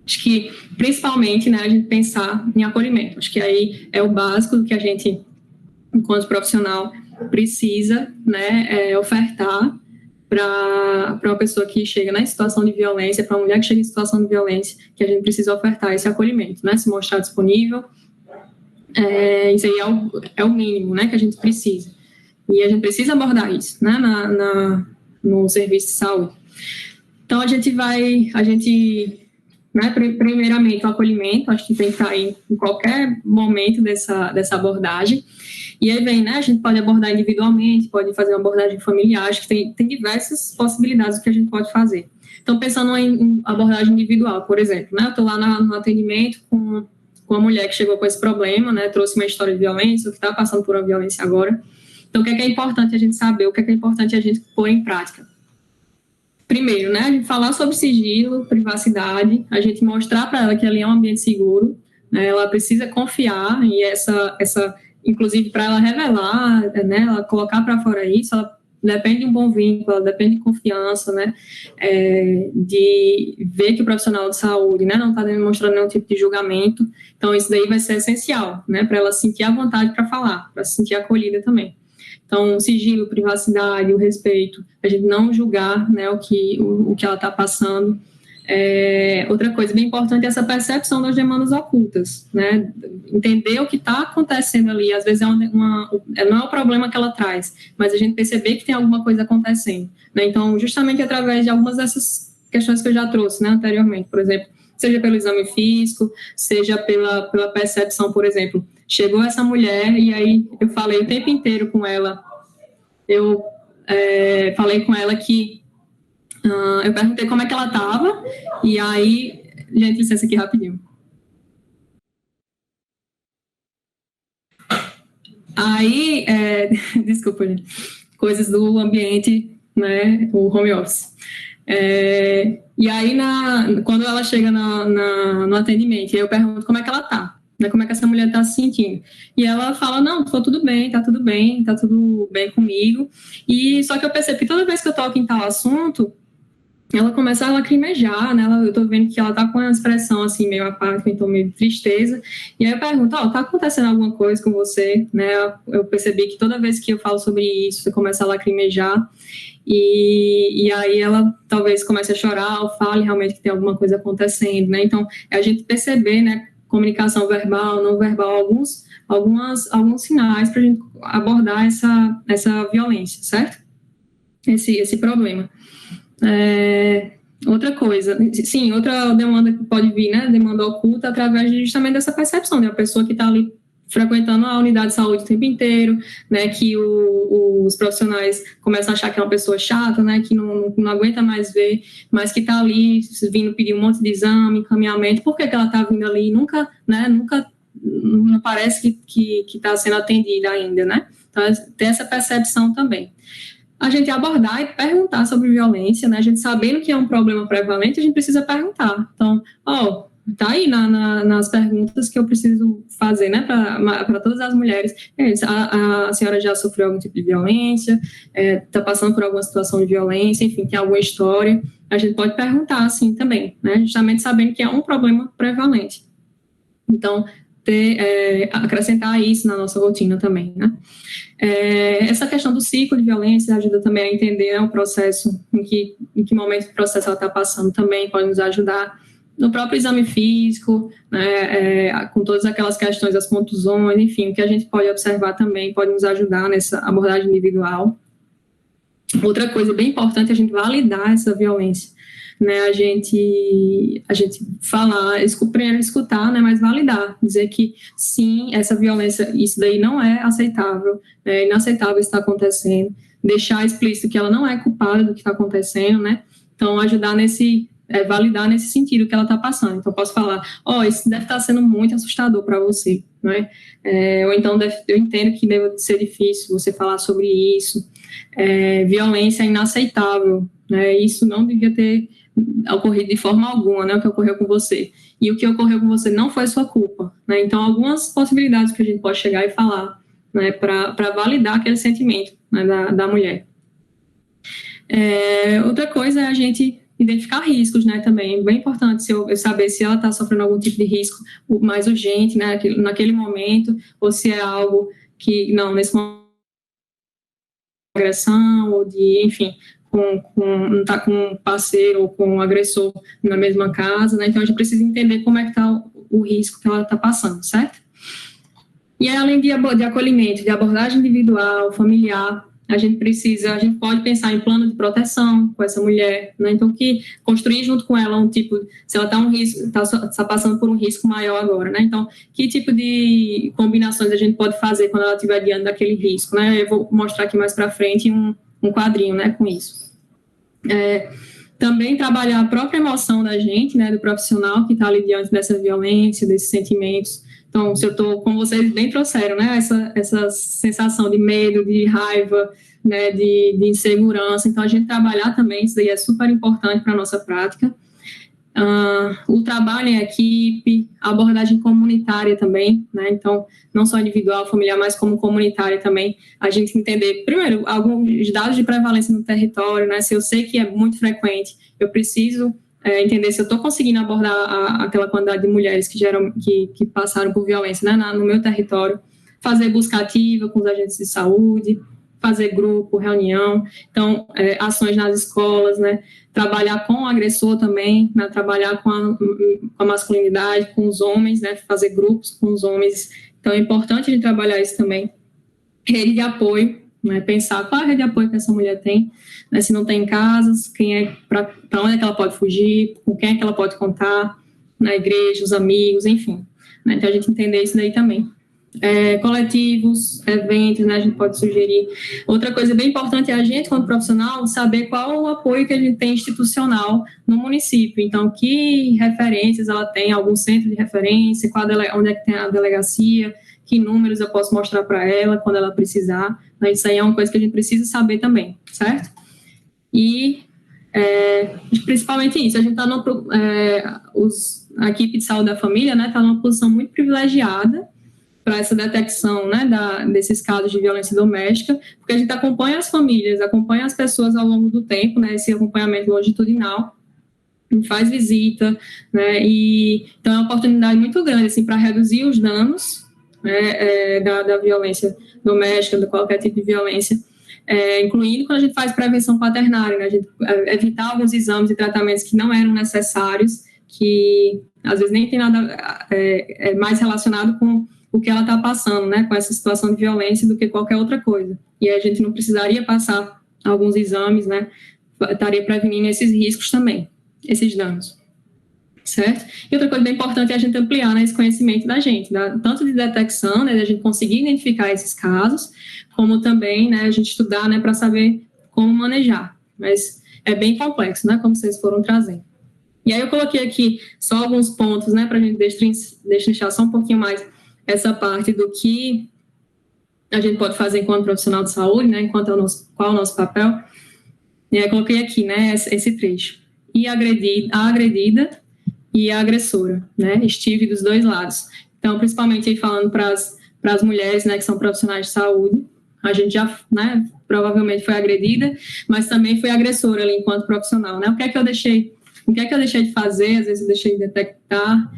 Acho que, principalmente, né, a gente pensar em acolhimento. Acho que aí é o básico do que a gente, enquanto profissional, precisa, né, ofertar para uma pessoa que chega na situação de violência, para uma mulher que chega em situação de violência, que a gente precisa ofertar esse acolhimento, né, se mostrar disponível. Isso aí é o mínimo, né, que a gente precisa. E a gente precisa abordar isso, né, no serviço de saúde. Então, né, primeiramente, o acolhimento, acho que tem que estar aí em qualquer momento dessa abordagem. E aí vem, né, a gente pode abordar individualmente, pode fazer uma abordagem familiar, acho que tem diversas possibilidades do que a gente pode fazer. Então, pensando em abordagem individual, por exemplo, né, eu estou lá no atendimento com uma mulher que chegou com esse problema, né, trouxe uma história de violência, ou que está passando por uma violência agora. Então, o que é importante a gente saber, o que é importante a gente pôr em prática? Primeiro, né, a gente falar sobre sigilo, privacidade, a gente mostrar para ela que ali é um ambiente seguro, né, ela precisa confiar e inclusive para ela revelar, né, ela colocar para fora isso, ela depende de um bom vínculo, ela depende de confiança, né, de ver que o profissional de saúde, né, não está demonstrando nenhum tipo de julgamento, então isso daí vai ser essencial, né, para ela sentir a vontade para falar, para se sentir acolhida também. Então, sigilo, privacidade, o respeito, a gente não julgar, né, o que ela está passando. Outra coisa bem importante é essa percepção das demandas ocultas, né? Entender o que está acontecendo ali, às vezes não é o problema que ela traz, mas a gente perceber que tem alguma coisa acontecendo, né? Então, justamente através de algumas dessas questões que eu já trouxe, né, anteriormente, por exemplo, seja pelo exame físico, seja pela percepção, por exemplo, chegou essa mulher e aí eu falei o tempo inteiro com ela, eu falei com ela que eu perguntei como é que ela estava, e aí, gente, licença aqui rapidinho. Aí, desculpa, gente, coisas do ambiente, né, o home office. E aí, quando ela chega no atendimento, eu pergunto como é que ela tá, né, como é que essa mulher tá se sentindo. E ela fala, não, tá tudo bem comigo. E só que eu percebi que toda vez que eu toco em tal assunto, ela começa a lacrimejar, né? Eu tô vendo que ela tá com uma expressão assim, meio apática, então meio de tristeza. E aí eu pergunto, tá acontecendo alguma coisa com você, né? Eu percebi que toda vez que eu falo sobre isso, você começa a lacrimejar. E aí ela talvez comece a chorar ou fale realmente que tem alguma coisa acontecendo, né? Então, é a gente perceber, né? Comunicação verbal, não verbal, alguns sinais para a gente abordar essa violência, certo? Esse problema. Outra coisa, sim, outra demanda que pode vir, né, demanda oculta, através justamente dessa percepção, né, a pessoa que está ali frequentando a unidade de saúde o tempo inteiro, né, que os profissionais começam a achar que é uma pessoa chata, né, que não aguenta mais ver, mas que está ali vindo pedir um monte de exame, encaminhamento, por que ela está vindo ali e nunca não parece que está sendo atendida ainda, né, então tem essa percepção também. A gente abordar e perguntar sobre violência, né? A gente sabendo que é um problema prevalente, a gente precisa perguntar. Então, tá aí nas perguntas que eu preciso fazer, né, para todas as mulheres. A senhora já sofreu algum tipo de violência, está passando por alguma situação de violência, enfim, tem alguma história. A gente pode perguntar assim também, né? Justamente sabendo que é um problema prevalente. Então, acrescentar isso na nossa rotina também, né? Essa questão do ciclo de violência ajuda também a entender, né, o processo, em que momento do processo ela está passando também, pode nos ajudar no próprio exame físico, né, com todas aquelas questões das contusões, enfim, o que a gente pode observar também pode nos ajudar nessa abordagem individual. Outra coisa bem importante é a gente validar essa violência, né, a gente falar, primeiro escutar, né, mas validar, dizer que sim, essa violência, isso daí não é aceitável, é inaceitável isso está acontecendo, deixar explícito que ela não é culpada do que está acontecendo, né, então ajudar validar nesse sentido que ela está passando. Então, posso falar, isso deve estar sendo muito assustador para você, né? Ou então, eu entendo que deve ser difícil você falar sobre isso. Violência é inaceitável, né? Isso não devia ter ocorrido de forma alguma, né? O que ocorreu com você. E o que ocorreu com você não foi sua culpa, né? Então, algumas possibilidades que a gente pode chegar e falar, né? Para validar aquele sentimento, né? da mulher. Outra coisa é a gente identificar riscos, né, também. É bem importante eu saber se ela está sofrendo algum tipo de risco mais urgente, né, naquele momento, ou se é algo que, não, nesse momento, agressão, ou de, enfim, não está com um parceiro ou com um agressor na mesma casa, né, então a gente precisa entender como é que está o risco que ela está passando, certo? E além de acolhimento, de abordagem individual, familiar, a gente pode pensar em plano de proteção com essa mulher, né? Então, construir junto com ela se ela está passando por um risco maior agora, né? Então, que tipo de combinações a gente pode fazer quando ela estiver diante daquele risco, né? Eu vou mostrar aqui mais para frente um quadrinho, né, com isso. Também trabalhar a própria emoção da gente, né, do profissional que está ali diante dessa violência, desses sentimentos. Então, se eu estou, como vocês bem trouxeram, né, essa sensação de medo, de raiva, né, de insegurança. Então, a gente trabalhar também, isso daí é super importante para a nossa prática. O trabalho em equipe, a abordagem comunitária também, né? Então, não só individual, familiar, mas como comunitária também, a gente entender, primeiro, alguns dados de prevalência no território, né? Se eu sei que é muito frequente, eu preciso entender se eu estou conseguindo abordar aquela quantidade de mulheres que passaram por violência, né, no meu território, fazer busca ativa com os agentes de saúde, fazer grupo, reunião, então, ações nas escolas, né, trabalhar com o agressor também, né, trabalhar com a masculinidade, com os homens, né, fazer grupos com os homens, então é importante a gente trabalhar isso também. Rede de apoio, né, pensar qual é a rede de apoio que essa mulher tem, né, se não tem casas, para onde é que ela pode fugir, com quem é que ela pode contar, na igreja, os amigos, enfim, né, então a gente entender isso daí também. Coletivos, eventos, né, a gente pode sugerir. Outra coisa bem importante é a gente, como profissional, saber qual o apoio que a gente tem institucional no município. Então, que referências ela tem, algum centro de referência, onde é que tem a delegacia, que números eu posso mostrar para ela quando ela precisar. Isso aí é uma coisa que a gente precisa saber também, certo? E, principalmente isso, a gente está a equipe de saúde da família, né, está numa posição muito privilegiada, para essa detecção, né, desses casos de violência doméstica, porque a gente acompanha as famílias, acompanha as pessoas ao longo do tempo, né, esse acompanhamento longitudinal, faz visita, né, e então é uma oportunidade muito grande, assim, para reduzir os danos, né, da violência doméstica, de qualquer tipo de violência, incluindo quando a gente faz prevenção quaternária, né, a gente evitar alguns exames e tratamentos que não eram necessários, que às vezes nem tem nada mais relacionado com o que ela está passando, né, com essa situação de violência do que qualquer outra coisa. E a gente não precisaria passar alguns exames, né, estaria prevenindo esses riscos também, esses danos, certo? E outra coisa bem importante é a gente ampliar, né, esse conhecimento da gente, tanto de detecção, né, da gente conseguir identificar esses casos, como também, né, a gente estudar, né, para saber como manejar. Mas é bem complexo, né, como vocês foram trazendo. E aí eu coloquei aqui só alguns pontos, né, para a gente destrinchar só um pouquinho mais essa parte do que a gente pode fazer enquanto profissional de saúde, né, qual é o nosso papel. E aí eu coloquei aqui, né, esse trecho. E a agredida e a agressora, né, estive dos dois lados. Então, principalmente aí falando para as mulheres, né, que são profissionais de saúde, a gente já, né, provavelmente foi agredida, mas também foi agressora ali enquanto profissional, né, o que é que eu deixei de fazer, às vezes eu deixei de detectar,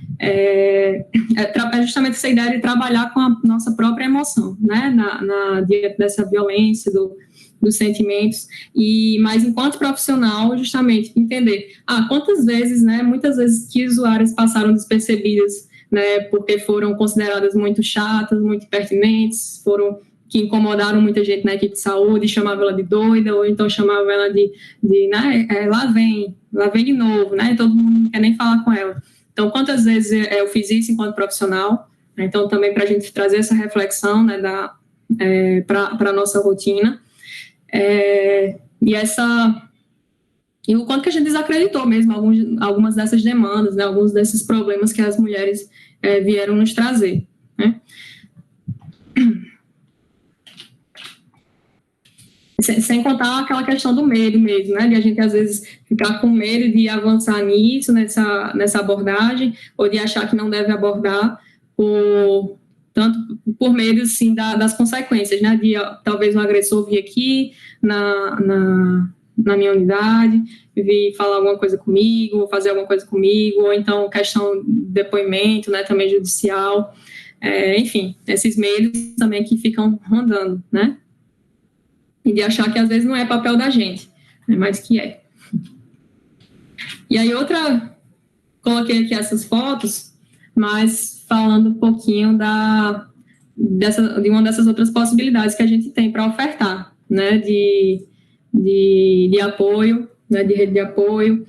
justamente essa ideia de trabalhar com a nossa própria emoção, né, diante dessa violência, dos sentimentos, mas enquanto profissional, justamente, entender, quantas vezes, né, muitas vezes que usuários passaram despercebidas, né, porque foram consideradas muito chatas, muito impertinentes, que incomodaram muita gente na equipe de saúde, chamava ela de doida, ou então chamava ela de né, lá vem de novo, né, todo mundo não quer nem falar com ela. Então, quantas vezes eu fiz isso enquanto profissional, né, então também para a gente trazer essa reflexão, né, para a nossa rotina, e o quanto que a gente desacreditou mesmo algumas dessas demandas, né, alguns desses problemas que as mulheres vieram nos trazer, né. Sem contar aquela questão do medo mesmo, né, de a gente às vezes ficar com medo de avançar nisso, nessa abordagem, ou de achar que não deve abordar, tanto por medo, assim, das consequências, né, de talvez um agressor vir aqui na minha unidade, vir falar alguma coisa comigo, ou fazer alguma coisa comigo, ou então questão de depoimento, né, também judicial, enfim, esses medos também que ficam rondando, né, e de achar que às vezes não é papel da gente, mas que é. E aí coloquei aqui essas fotos, mas falando um pouquinho de uma dessas outras possibilidades que a gente tem para ofertar, né, de apoio, né, de rede de apoio,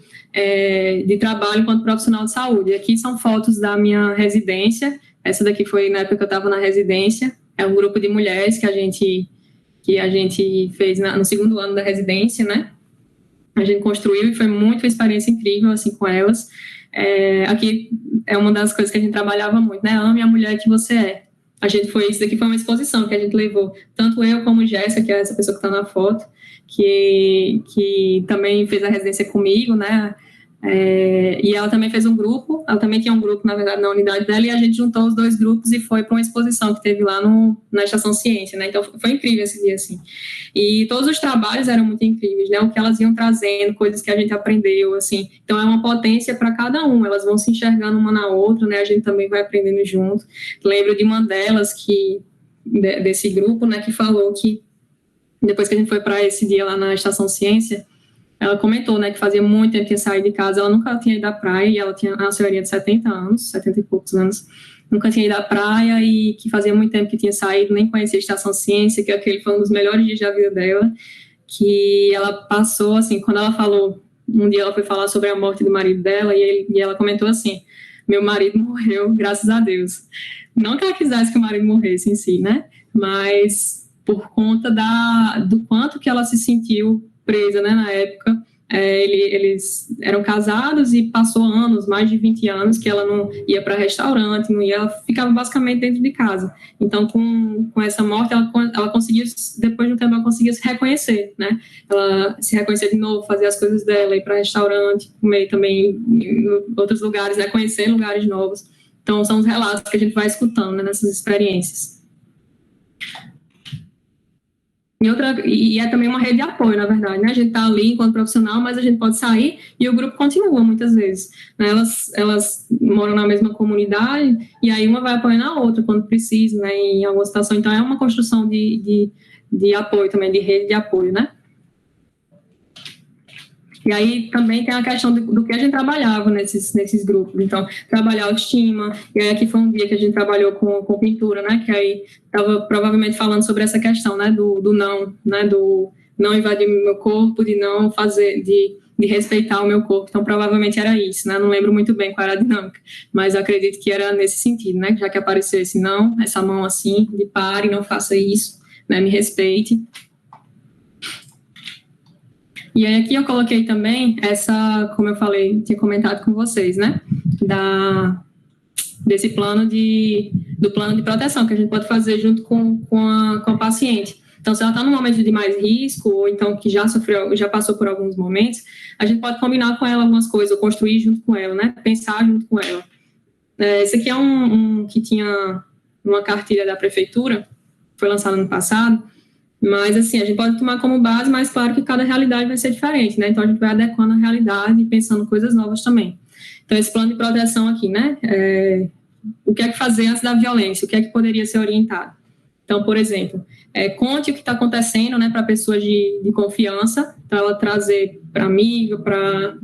de trabalho enquanto profissional de saúde. Aqui são fotos da minha residência, essa daqui foi na época que eu estava na residência, é um grupo de mulheres que a gente fez no segundo ano da residência, né? A gente construiu e foi muito uma experiência incrível, assim, com elas. Aqui é uma das coisas que a gente trabalhava muito, né? Ame a mulher que você é. Isso daqui foi uma exposição que a gente levou, tanto eu como Jéssica, que é essa pessoa que está na foto, que também fez a residência comigo, né? E ela também fez um grupo, ela também tinha um grupo, na verdade, na unidade dela, e a gente juntou os dois grupos e foi para uma exposição que teve lá na Estação Ciência, né? Então foi incrível esse dia, assim. E todos os trabalhos eram muito incríveis, né? O que elas iam trazendo, coisas que a gente aprendeu, assim. Então é uma potência para cada um, elas vão se enxergando uma na outra, né? A gente também vai aprendendo junto. Lembro de uma delas desse grupo, né, que falou que depois que a gente foi para esse dia lá na Estação Ciência, ela comentou, né, que fazia muito tempo que tinha saído de casa, ela nunca tinha ido à praia, e ela tinha uma senhorinha de 70 anos, 70 e poucos anos, nunca tinha ido à praia, e que fazia muito tempo que tinha saído, nem conhecia a Estação Ciência, que aquele foi um dos melhores dias da vida dela, que ela passou, assim, quando ela falou, um dia ela foi falar sobre a morte do marido dela, e ela comentou assim, meu marido morreu, graças a Deus. Não que ela quisesse que o marido morresse em si, né, mas por conta do quanto que ela se sentiu presa, né, na época. Eles eram casados e passou anos, mais de 20 anos, que ela não ia para restaurante, ela ficava basicamente dentro de casa. Então, com essa morte, ela conseguiu, depois de um tempo, ela conseguia se reconhecer, né? Ela se reconhecer de novo, fazer as coisas dela, ir para restaurante, comer também em outros lugares, né? Conhecer lugares novos. Então, são os relatos que a gente vai escutando, né, nessas experiências. E é também uma rede de apoio, na verdade, né? A gente está ali enquanto profissional, mas a gente pode sair e o grupo continua muitas vezes, né? Elas moram na mesma comunidade e aí uma vai apoiando a outra quando precisa, né? Em alguma situação. Então, é uma construção de apoio também, de rede de apoio, né? E aí também tem a questão do que a gente trabalhava nesses grupos. Então, trabalhar autoestima. E aí aqui foi um dia que a gente trabalhou com pintura, né? Que aí estava provavelmente falando sobre essa questão, né? Do não, né? Do não invadir meu corpo, de não fazer, de respeitar o meu corpo. Então, provavelmente era isso, né? Não lembro muito bem qual era a dinâmica, mas acredito que era nesse sentido, né? Já que apareceu esse não, essa mão assim, de pare, não faça isso, né? Me respeite. E aí aqui eu coloquei também essa, como eu falei, tinha comentado com vocês, né? Desse do plano de proteção que a gente pode fazer junto com a paciente. Então, se ela está num momento de mais risco, ou então que já passou por alguns momentos, a gente pode combinar com ela algumas coisas, ou construir junto com ela, né? Pensar junto com ela. Esse aqui é um que tinha uma cartilha da prefeitura, foi lançado ano passado. Mas, assim, a gente pode tomar como base, mas claro que cada realidade vai ser diferente, né? Então, a gente vai adequando a realidade e pensando coisas novas também. Então, esse plano de proteção aqui, né? O que é que fazer antes da violência? O que é que poderia ser orientado? Então, por exemplo, conte o que está acontecendo, né? Para pessoas de confiança, para ela trazer para amiga, para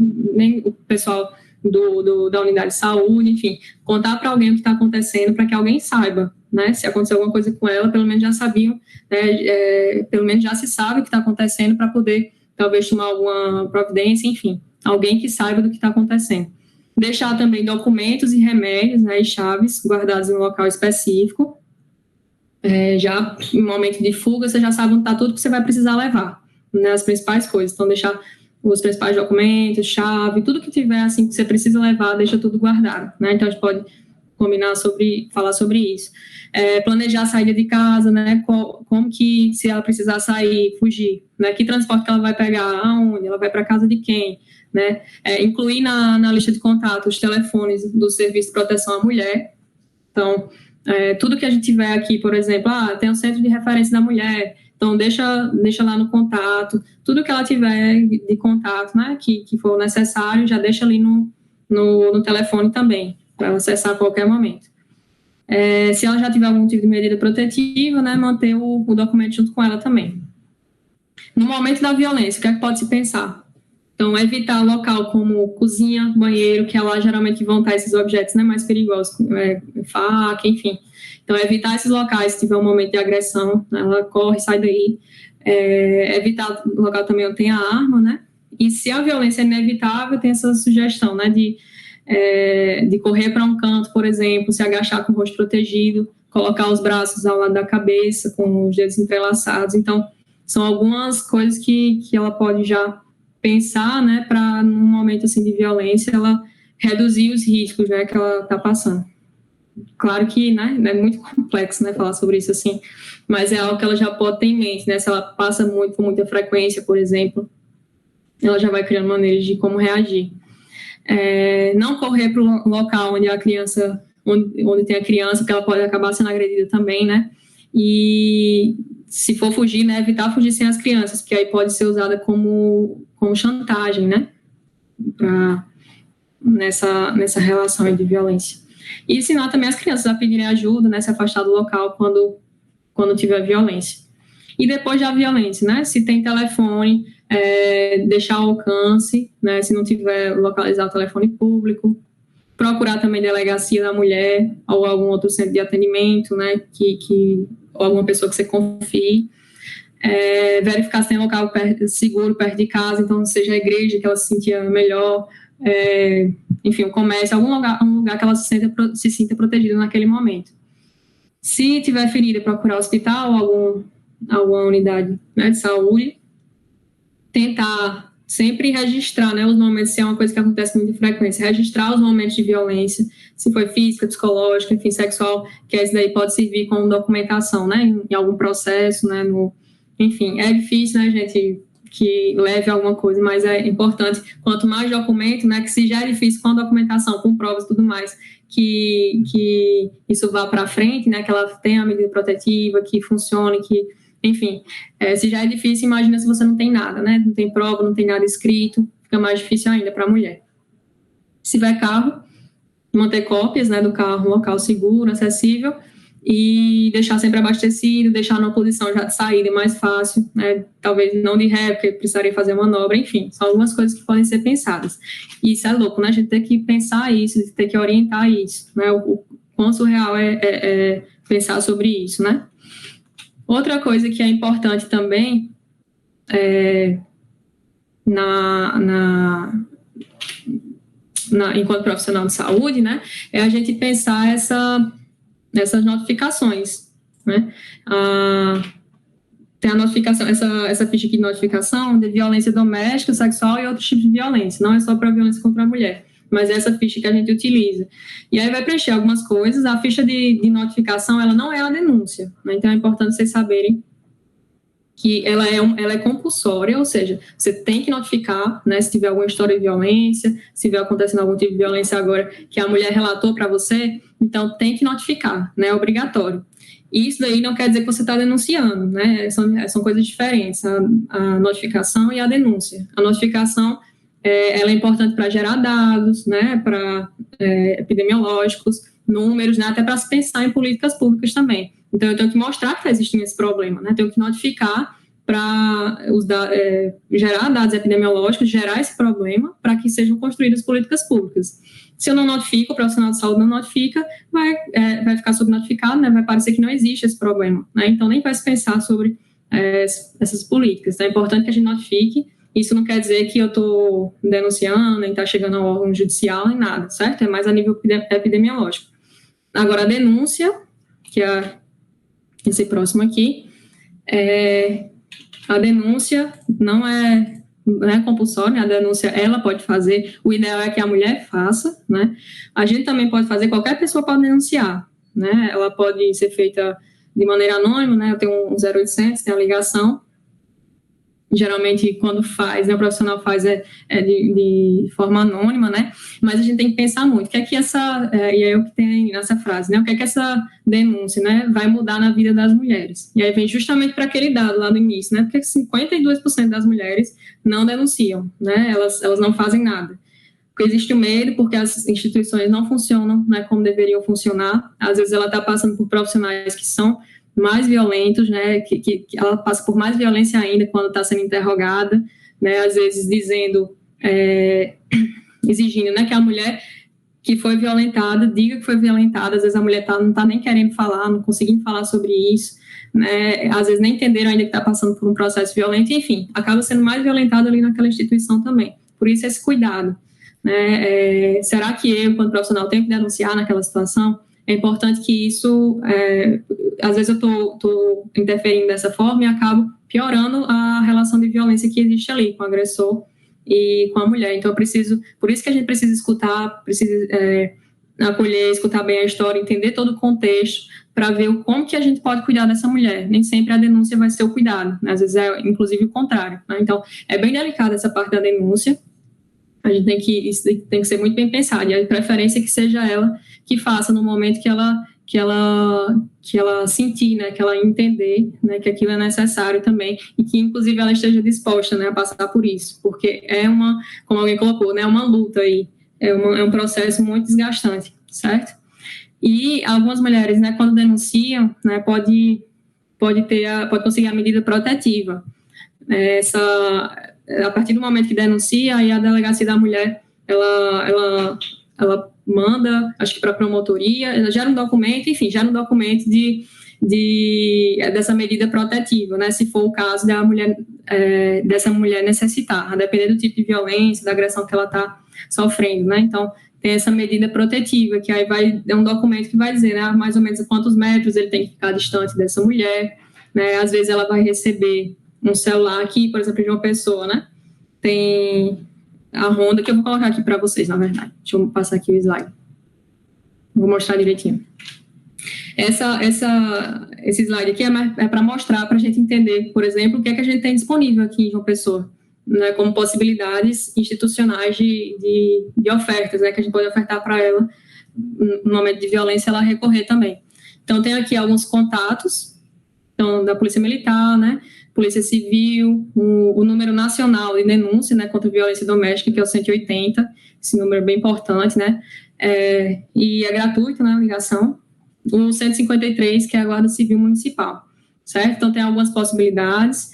o pessoal da unidade de saúde, enfim, contar para alguém o que está acontecendo, para que alguém saiba, né? Se acontecer alguma coisa com ela, pelo menos já sabiam, né? Pelo menos já se sabe o que está acontecendo para poder, talvez, tomar alguma providência, enfim, alguém que saiba do que está acontecendo. Deixar também documentos e remédios, né, e chaves guardados em um local específico. Já em momento de fuga, você já sabe onde está tudo que você vai precisar levar, né, as principais coisas. Então, deixar os principais documentos, chave, tudo que tiver, assim, que você precisa levar, deixa tudo guardado, né? Então, a gente pode falar sobre isso. Planejar a saída de casa, né? Como que, se ela precisar sair, fugir, né? Que transporte que ela vai pegar, aonde, ela vai para casa de quem, né? Incluir na lista de contato os telefones do Serviço de Proteção à Mulher. Então, tudo que a gente tiver aqui, por exemplo, tem um centro de referência da mulher, então deixa lá no contato, tudo que ela tiver de contato, né, que for necessário, já deixa ali no telefone também, para acessar a qualquer momento. Se ela já tiver algum tipo de medida protetiva, né, manter o documento junto com ela também. No momento da violência, o que é que pode se pensar? Então, evitar local como cozinha, banheiro, que é lá geralmente vão estar esses objetos, né, mais perigosos, faca, enfim. Então, evitar esses locais se tiver um momento de agressão, né, ela corre, sai daí. Evitar o local também onde tem a arma, né? E se a violência é inevitável, tem essa sugestão, né, de correr para um canto, por exemplo, se agachar com o rosto protegido, colocar os braços ao lado da cabeça, com os dedos entrelaçados. Então, são algumas coisas que ela pode já pensar, né, para num momento assim de violência ela reduzir os riscos, né, que ela está passando. Claro que, né, é muito complexo, né, falar sobre isso assim, mas é algo que ela já pode ter em mente, né, se ela passa com muita frequência, por exemplo, ela já vai criando maneiras de como reagir. Não correr para o local onde a criança, onde tem a criança, porque ela pode acabar sendo agredida também, né, e se for fugir, né, evitar fugir sem as crianças, porque aí pode ser usada como chantagem, né, nessa relação de violência. E ensinar também as crianças a pedirem ajuda, né, se afastar do local quando tiver violência. E depois da violência, né, se tem telefone, deixar ao alcance, né, se não tiver, localizar o telefone público, procurar também delegacia da mulher ou algum outro centro de atendimento, né, ou alguma pessoa que você confie, verificar se tem local seguro perto de casa, então seja a igreja que ela se sentia melhor, enfim, o comércio, um lugar que ela se sinta protegida naquele momento. Se tiver ferida, procurar hospital ou alguma unidade, né, de saúde, tentar sempre registrar, né, os momentos, se é uma coisa que acontece com muita frequência, registrar os momentos de violência, se foi física, psicológica, enfim, sexual, que esse daí pode servir como documentação, né, em algum processo, né, enfim, é difícil, né, gente, que leve a alguma coisa, mas é importante, quanto mais documento, né, que se já é difícil com a documentação, com provas e tudo mais, que isso vá para frente, né, que ela tenha a medida protetiva, que funcione, que, enfim, se já é difícil, imagina se você não tem nada, né, não tem prova, não tem nada escrito, fica mais difícil ainda para a mulher. Se tiver carro, manter cópias, né, do carro, um local seguro, acessível, e deixar sempre abastecido, deixar numa posição já de saída mais fácil, né, talvez não de ré, porque precisaria fazer manobra, enfim, são algumas coisas que podem ser pensadas. E isso é louco, né, a gente tem que pensar isso, tem que orientar isso, né, o quão surreal é pensar sobre isso, né. Outra coisa que é importante também, enquanto profissional de saúde, né, é a gente pensar essas notificações, né? Tem a notificação, essa ficha aqui de notificação de violência doméstica, sexual e outros tipos de violência. Não é só para violência contra a mulher, mas é essa ficha que a gente utiliza. E aí vai preencher algumas coisas. A ficha de notificação, ela não é a denúncia, né? Então é importante vocês saberem que ela é compulsória, ou seja, você tem que notificar, né, se tiver alguma história de violência, se tiver acontecendo algum tipo de violência agora que a mulher relatou para você, então tem que notificar, né, é obrigatório. E isso daí não quer dizer que você está denunciando, né, são coisas diferentes, a notificação e a denúncia. A notificação, ela é importante para gerar dados, né, para epidemiológicos, números, né, até para se pensar em políticas públicas também. Então, eu tenho que mostrar que está existindo esse problema, né? Tenho que notificar para gerar dados epidemiológicos, gerar esse problema para que sejam construídas políticas públicas. Se eu não notifico, o profissional de saúde não notifica, vai ficar subnotificado, né? Vai parecer que não existe esse problema, né? Então, nem vai se pensar sobre essas políticas. Então, é importante que a gente notifique. Isso não quer dizer que eu estou denunciando, nem está chegando ao órgão judicial, nem nada, certo? É mais a nível epidemiológico. Agora, a denúncia, que é esse próximo aqui, a denúncia não é compulsória, a denúncia ela pode fazer, o ideal é que a mulher faça, né? A gente também pode fazer, qualquer pessoa pode denunciar, né? Ela pode ser feita de maneira anônima, né? Eu tenho um 0800, tem a ligação, geralmente quando faz, né, o profissional faz de forma anônima, né, mas a gente tem que pensar muito, o que é que e é o que tem nessa frase, né, o que é que essa denúncia, né, vai mudar na vida das mulheres, e aí vem justamente para aquele dado lá no início, né, porque 52% das mulheres não denunciam, né, elas não fazem nada, porque existe o medo, porque as instituições não funcionam, né, como deveriam funcionar, às vezes ela está passando por profissionais que são mais violentos, né, que ela passa por mais violência ainda quando está sendo interrogada, né, às vezes dizendo, exigindo, né, que a mulher que foi violentada diga que foi violentada, às vezes a mulher não está nem querendo falar, não conseguindo falar sobre isso, né, às vezes nem entenderam ainda que está passando por um processo violento, enfim, acaba sendo mais violentada ali naquela instituição também, por isso esse cuidado, né, será que eu, quando profissional, tenho que denunciar naquela situação? É importante que isso, às vezes eu estou interferindo dessa forma e acabo piorando a relação de violência que existe ali com o agressor e com a mulher. Então, por isso que a gente precisa escutar, precisa acolher, escutar bem a história, entender todo o contexto, para ver como que a gente pode cuidar dessa mulher. Nem sempre a denúncia vai ser o cuidado, né? Às vezes é, inclusive, o contrário, né? Então, é bem delicada essa parte da denúncia, isso tem que ser muito bem pensado, e a preferência é que seja ela que faça no momento que ela sentir, né, que ela entender, né, que aquilo é necessário também, e que inclusive ela esteja disposta, né, a passar por isso, porque como alguém colocou, né, uma luta aí, é um processo muito desgastante, certo? E algumas mulheres, né, quando denunciam, né, pode conseguir a medida protetiva. A partir do momento que denuncia, aí a delegacia da mulher, ela manda, acho que para a promotoria, ela gera um documento dessa medida protetiva, né, se for o caso dessa mulher necessitar, a depender do tipo de violência, da agressão que ela está sofrendo, né, então tem essa medida protetiva, que aí é um documento que vai dizer, né, mais ou menos a quantos metros ele tem que ficar distante dessa mulher, né, às vezes ela vai receber um celular aqui, por exemplo, de uma pessoa, né, tem a Honda, que eu vou colocar aqui para vocês, na verdade. Deixa eu passar aqui o slide. Vou mostrar direitinho. Esse slide aqui é para mostrar, para a gente entender, por exemplo, o que é que a gente tem disponível aqui em João Pessoa, né, como possibilidades institucionais de ofertas, né, que a gente pode ofertar para ela no momento de violência, ela recorrer também. Então, tem aqui alguns contatos, então, da Polícia Militar, né, Polícia Civil, o número nacional de denúncia, né, contra a violência doméstica, que é o 180, esse número é bem importante, né, e é gratuito, né, a ligação, o 153, que é a Guarda Civil Municipal, certo? Então, tem algumas possibilidades,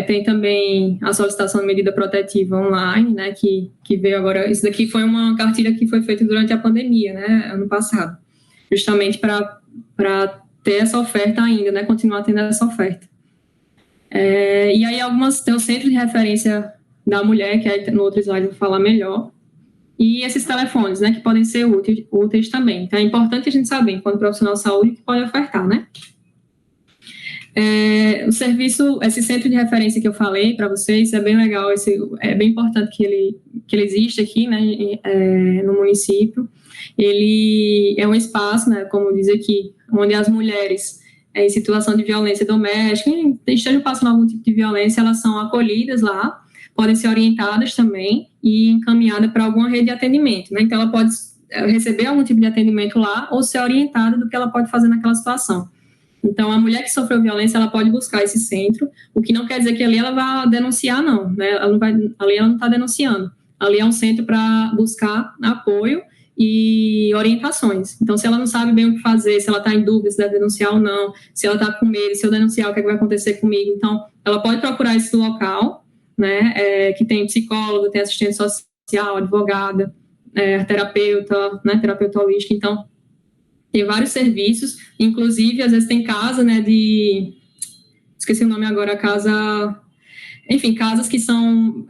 tem também a solicitação de medida protetiva online, né, que veio agora, isso daqui foi uma cartilha que foi feita durante a pandemia, né, ano passado, justamente para ter essa oferta ainda, né, continuar tendo essa oferta. E aí tem o Centro de Referência da Mulher, que aí no outro slide eu vou falar melhor, e esses telefones, né, que podem ser úteis também. Então, é importante a gente saber, enquanto profissional de saúde, que pode ofertar, né? O serviço, esse centro de referência que eu falei para vocês, é bem legal, é bem importante que ele exista aqui, né, no município. Ele é um espaço, né, como diz aqui, onde as mulheres em situação de violência doméstica, estejam passando algum tipo de violência, elas são acolhidas lá, podem ser orientadas também e encaminhadas para alguma rede de atendimento, né? Então, ela pode receber algum tipo de atendimento lá ou ser orientada do que ela pode fazer naquela situação. Então, a mulher que sofreu violência, ela pode buscar esse centro, o que não quer dizer que ali ela vai denunciar, não, né? Ali ela não está denunciando. Ali é um centro para buscar apoio e orientações. Então, se ela não sabe bem o que fazer, se ela está em dúvida se deve denunciar ou não, se ela está com medo, se eu denunciar, o que é que vai acontecer comigo? Então, ela pode procurar esse local, né, que tem psicólogo, tem assistente social, advogada, terapeuta, né, terapeuta holística. Então, tem vários serviços, inclusive, às vezes tem casa, né, esqueci o nome agora, casas que são,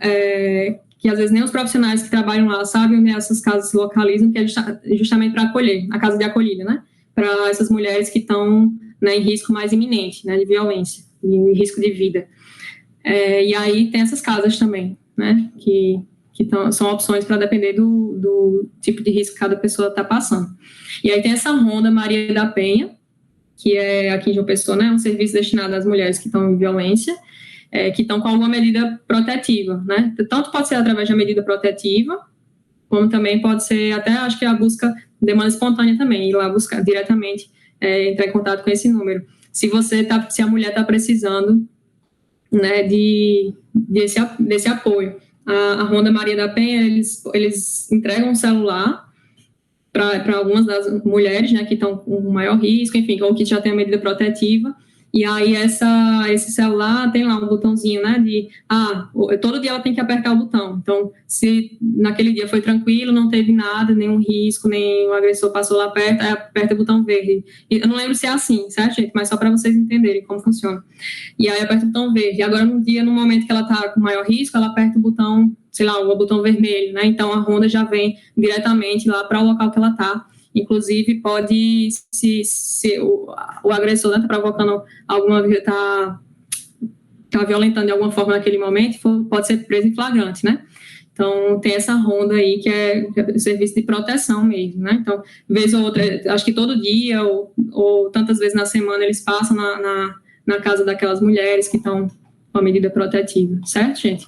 que às vezes nem os profissionais que trabalham lá sabem onde essas casas se localizam, que é justamente para acolher, a casa de acolhida, né, para essas mulheres que estão, né, em risco mais iminente, né, de violência, em risco de vida. E aí tem essas casas também, né, que são opções para depender do tipo de risco que cada pessoa está passando. E aí tem essa Ronda Maria da Penha, que é aqui em João Pessoa, né, um serviço destinado às mulheres que estão em violência, que estão com alguma medida protetiva, né, tanto pode ser através da medida protetiva, como também pode ser até, acho que a busca demanda espontânea também, ir lá buscar diretamente, entrar em contato com esse número. Se a mulher está precisando, né, desse apoio. A Ronda Maria da Penha, eles entregam um celular para algumas das mulheres, né, que estão com maior risco, enfim, ou que já tem a medida protetiva, e aí esse celular tem lá um botãozinho, né, todo dia ela tem que apertar o botão. Então, se naquele dia foi tranquilo, não teve nada, nenhum risco, nem o agressor passou lá perto, aí aperta o botão verde. E eu não lembro se é assim, certo, gente? Mas só para vocês entenderem como funciona. E aí aperta o botão verde. E agora, no momento que ela está com maior risco, ela aperta o botão, sei lá, o botão vermelho, né? Então, a Ronda já vem diretamente lá para o local que ela está. Inclusive, pode, se o agressor está provocando está violentando de alguma forma naquele momento, pode ser preso em flagrante, né? Então, tem essa Ronda aí, que é serviço de proteção mesmo, né? Então, vez ou outra, acho que todo dia ou tantas vezes na semana, eles passam na casa daquelas mulheres que estão com a medida protetiva, certo, gente?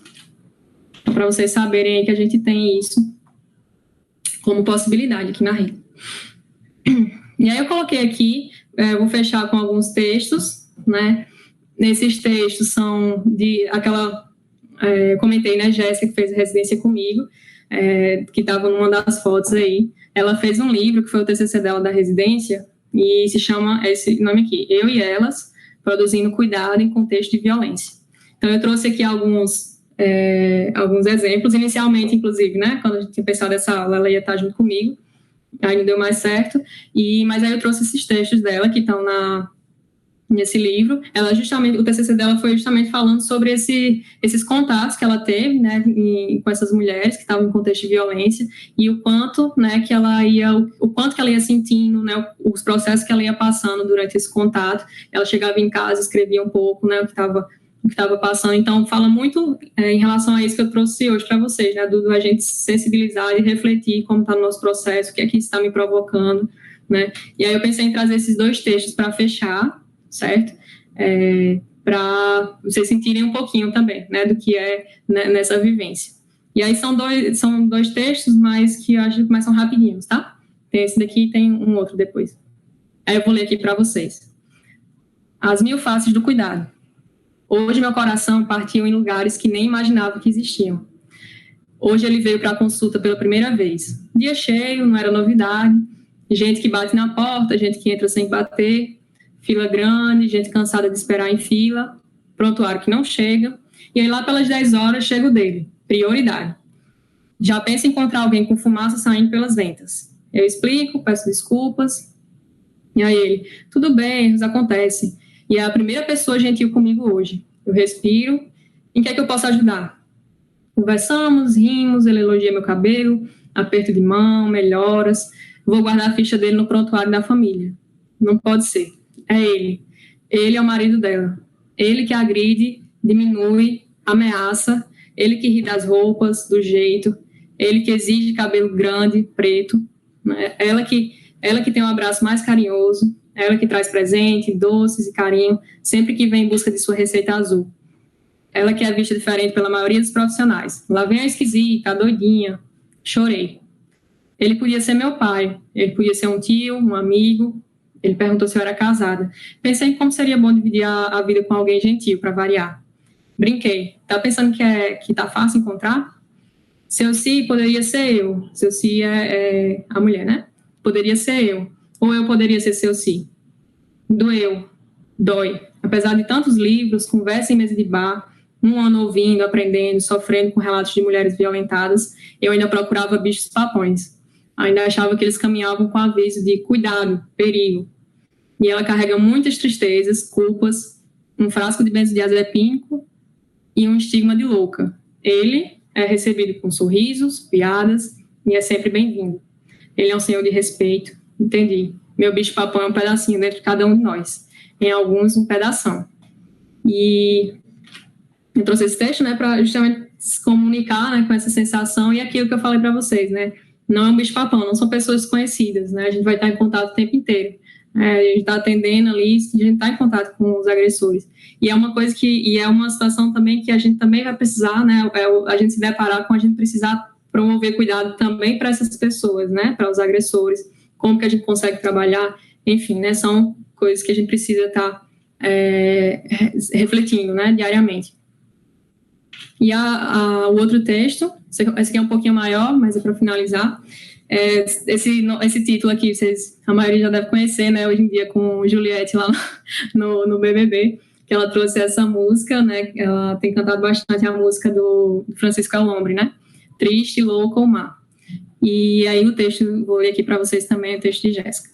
Então, para vocês saberem aí que a gente tem isso como possibilidade aqui na rede. E aí eu coloquei aqui, vou fechar com alguns textos, né? Nesses textos são comentei, né, Jéssica, que fez residência comigo, que estava numa das fotos aí. Ela fez um livro, que foi o TCC dela da residência, e se chama esse nome aqui, Eu e Elas, Produzindo Cuidado em Contexto de Violência. Então, eu trouxe aqui alguns exemplos, inicialmente, inclusive, né, quando a gente tinha pensado nessa aula, ela ia estar junto comigo, aí não deu mais certo, mas aí eu trouxe esses textos dela, que estão nesse livro. O TCC dela foi justamente falando sobre esses contatos que ela teve, né, com essas mulheres que estavam em contexto de violência, e o quanto, né, que ela ia sentindo, né, os processos que ela ia passando durante esse contato. Ela chegava em casa, escrevia um pouco, né, o que estava passando. Então, fala muito em relação a isso que eu trouxe hoje para vocês, né, do a gente sensibilizar e refletir como está no nosso processo, o que é que isso está me provocando, né. E aí eu pensei em trazer esses dois textos para fechar, certo? Para vocês sentirem um pouquinho também, né, do que é, né, nessa vivência. E aí são dois textos, mas que eu acho que são rapidinhos, tá? Tem esse daqui e tem um outro depois. Aí eu vou ler aqui para vocês. As 1000 faces do cuidado. Hoje meu coração partiu em lugares que nem imaginava que existiam. Hoje ele veio para a consulta pela primeira vez. Dia cheio, não era novidade. Gente que bate na porta, gente que entra sem bater, fila grande, gente cansada de esperar em fila, prontuário que não chega. E aí lá pelas 10 horas chega o dele, prioridade. Já pensa em encontrar alguém com fumaça saindo pelas ventas. Eu explico, peço desculpas. E aí ele, tudo bem, erros acontecem. E é a primeira pessoa gentil comigo hoje. Eu respiro. Em que é que eu posso ajudar? Conversamos, rimos, ele elogia meu cabelo, aperto de mão, melhoras. Vou guardar a ficha dele no prontuário da família. Não pode ser. É ele. Ele é o marido dela. Ele que agride, diminui, ameaça. Ele que ri das roupas, do jeito. Ele que exige cabelo grande, preto. Né? Ela que tem um abraço mais carinhoso. Ela que traz presente, doces e carinho, sempre que vem em busca de sua receita azul. Ela que é vista diferente pela maioria dos profissionais. Lá vem a esquisita, a doidinha. Chorei. Ele podia ser meu pai, ele podia ser um tio, um amigo. Ele perguntou se eu era casada. Pensei em como seria bom dividir a vida com alguém gentil, para variar. Brinquei. Tá pensando que tá fácil encontrar? Seu si poderia ser eu. Seu si é a mulher, né? Poderia ser eu. Ou eu poderia ser seu si. Doeu. Dói. Apesar de tantos livros, conversa em mesa de bar, um ano ouvindo, aprendendo, sofrendo com relatos de mulheres violentadas, eu ainda procurava bichos papões. Ainda achava que eles caminhavam com aviso de cuidado, perigo. E ela carrega muitas tristezas, culpas, um frasco de benzodiazepínico e um estigma de louca. Ele é recebido com sorrisos, piadas e é sempre bem-vindo. Ele é um senhor de respeito. Entendi. Meu bicho papão é um pedacinho dentro de cada um de nós. Em alguns, um pedação. E eu trouxe esse texto, né, para justamente se comunicar, né, com essa sensação e aquilo que eu falei para vocês, né? Não é um bicho papão, não são pessoas desconhecidas, né? A gente vai estar em contato o tempo inteiro. A gente está atendendo ali, a gente está em contato com os agressores. E é uma coisa e é uma situação também que a gente também vai precisar, né? A gente se deparar com a gente precisar promover cuidado também para essas pessoas, né? Para os agressores. Como que a gente consegue trabalhar, enfim, né? São coisas que a gente precisa estar refletindo, né? Diariamente. E o outro texto, esse aqui é um pouquinho maior, mas é para finalizar. Esse título aqui, a maioria já deve conhecer, né? Hoje em dia com Juliette lá no BBB, que ela trouxe essa música, né? Ela tem cantado bastante a música do Francisco Alombre, né? Triste, louco ou má. E aí o texto, vou ler aqui para vocês também, o texto de Jéssica.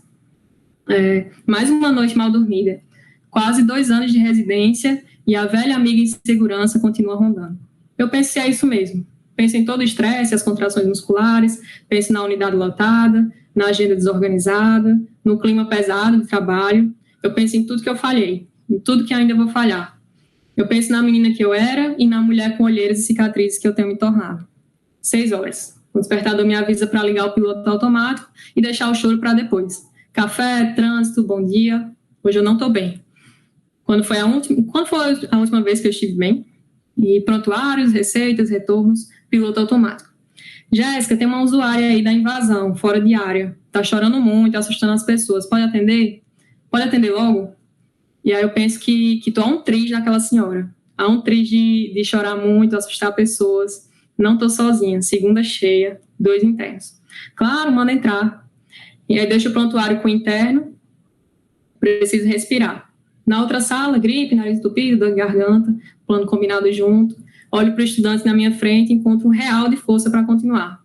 Mais uma noite mal dormida. Quase 2 anos de residência e a velha amiga insegurança continua rondando. Eu penso se é isso mesmo. Penso em todo o estresse, as contrações musculares, penso na unidade lotada, na agenda desorganizada, no clima pesado de trabalho. Eu penso em tudo que eu falhei, em tudo que ainda vou falhar. Eu penso na menina que eu era e na mulher com olheiras e cicatrizes que eu tenho me tornado. 6 horas. O despertador me avisa para ligar o piloto automático e deixar o choro para depois. Café, trânsito, bom dia. Hoje eu não estou bem. Quando foi a última vez que eu estive bem? E prontuários, receitas, retornos, piloto automático. Jéssica, tem uma usuária aí da invasão, fora de área. Tá chorando muito, assustando as pessoas. Pode atender? Pode atender logo? E aí eu penso que tô a um triz daquela senhora. Há um triz de chorar muito, assustar pessoas. Não tô sozinha. Segunda cheia, 2 internos. Claro, manda entrar. E aí deixo o prontuário com o interno. Preciso respirar. Na outra sala, gripe, nariz entupido, dor de garganta, plano combinado junto. Olho para o estudante na minha frente e encontro um real de força para continuar.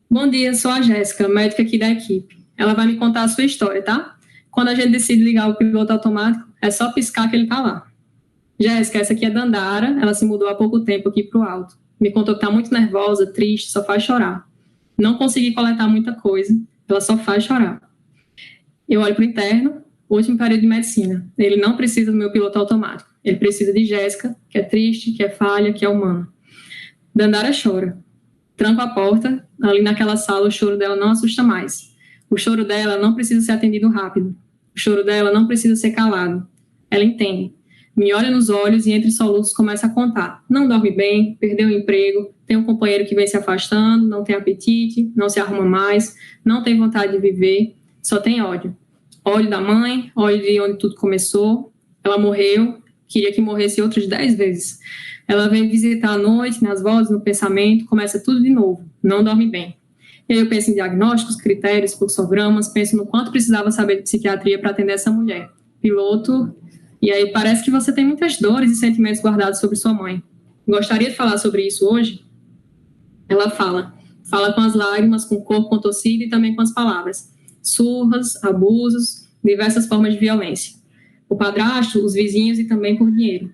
Bom dia, sou a Jéssica, médica aqui da equipe. Ela vai me contar a sua história, tá? Quando a gente decide ligar o piloto automático, é só piscar que ele tá lá. Jéssica, essa aqui é Dandara, ela se mudou há pouco tempo aqui pro alto. Me contou que tá muito nervosa, triste, só faz chorar. Não consegui coletar muita coisa, ela só faz chorar. Eu olho pro interno, último período de medicina. Ele não precisa do meu piloto automático. Ele precisa de Jéssica, que é triste, que é falha, que é humana. Dandara chora. Tranco a porta. Ali naquela sala, o choro dela não assusta mais. O choro dela não precisa ser atendido rápido. O choro dela não precisa ser calado. Ela entende. me olha nos olhos e entre soluços começa a contar. Não dorme bem, perdeu o emprego, tem um companheiro que vem se afastando, não tem apetite, não se arruma mais, não tem vontade de viver, só tem ódio. Ódio da mãe, ódio de onde tudo começou. Ela morreu, queria que morresse outras 10 vezes. Ela vem visitar à noite, nas vozes, no pensamento, começa tudo de novo, não dorme bem. E aí eu penso em diagnósticos, critérios, fluxogramas, penso no quanto precisava saber de psiquiatria para atender essa mulher. Piloto, e aí parece que você tem muitas dores e sentimentos guardados sobre sua mãe. Gostaria de falar sobre isso hoje? Ela fala com as lágrimas, com o corpo contorcido e também com as palavras. Surras, abusos, diversas formas de violência. O padrasto, os vizinhos e também por dinheiro.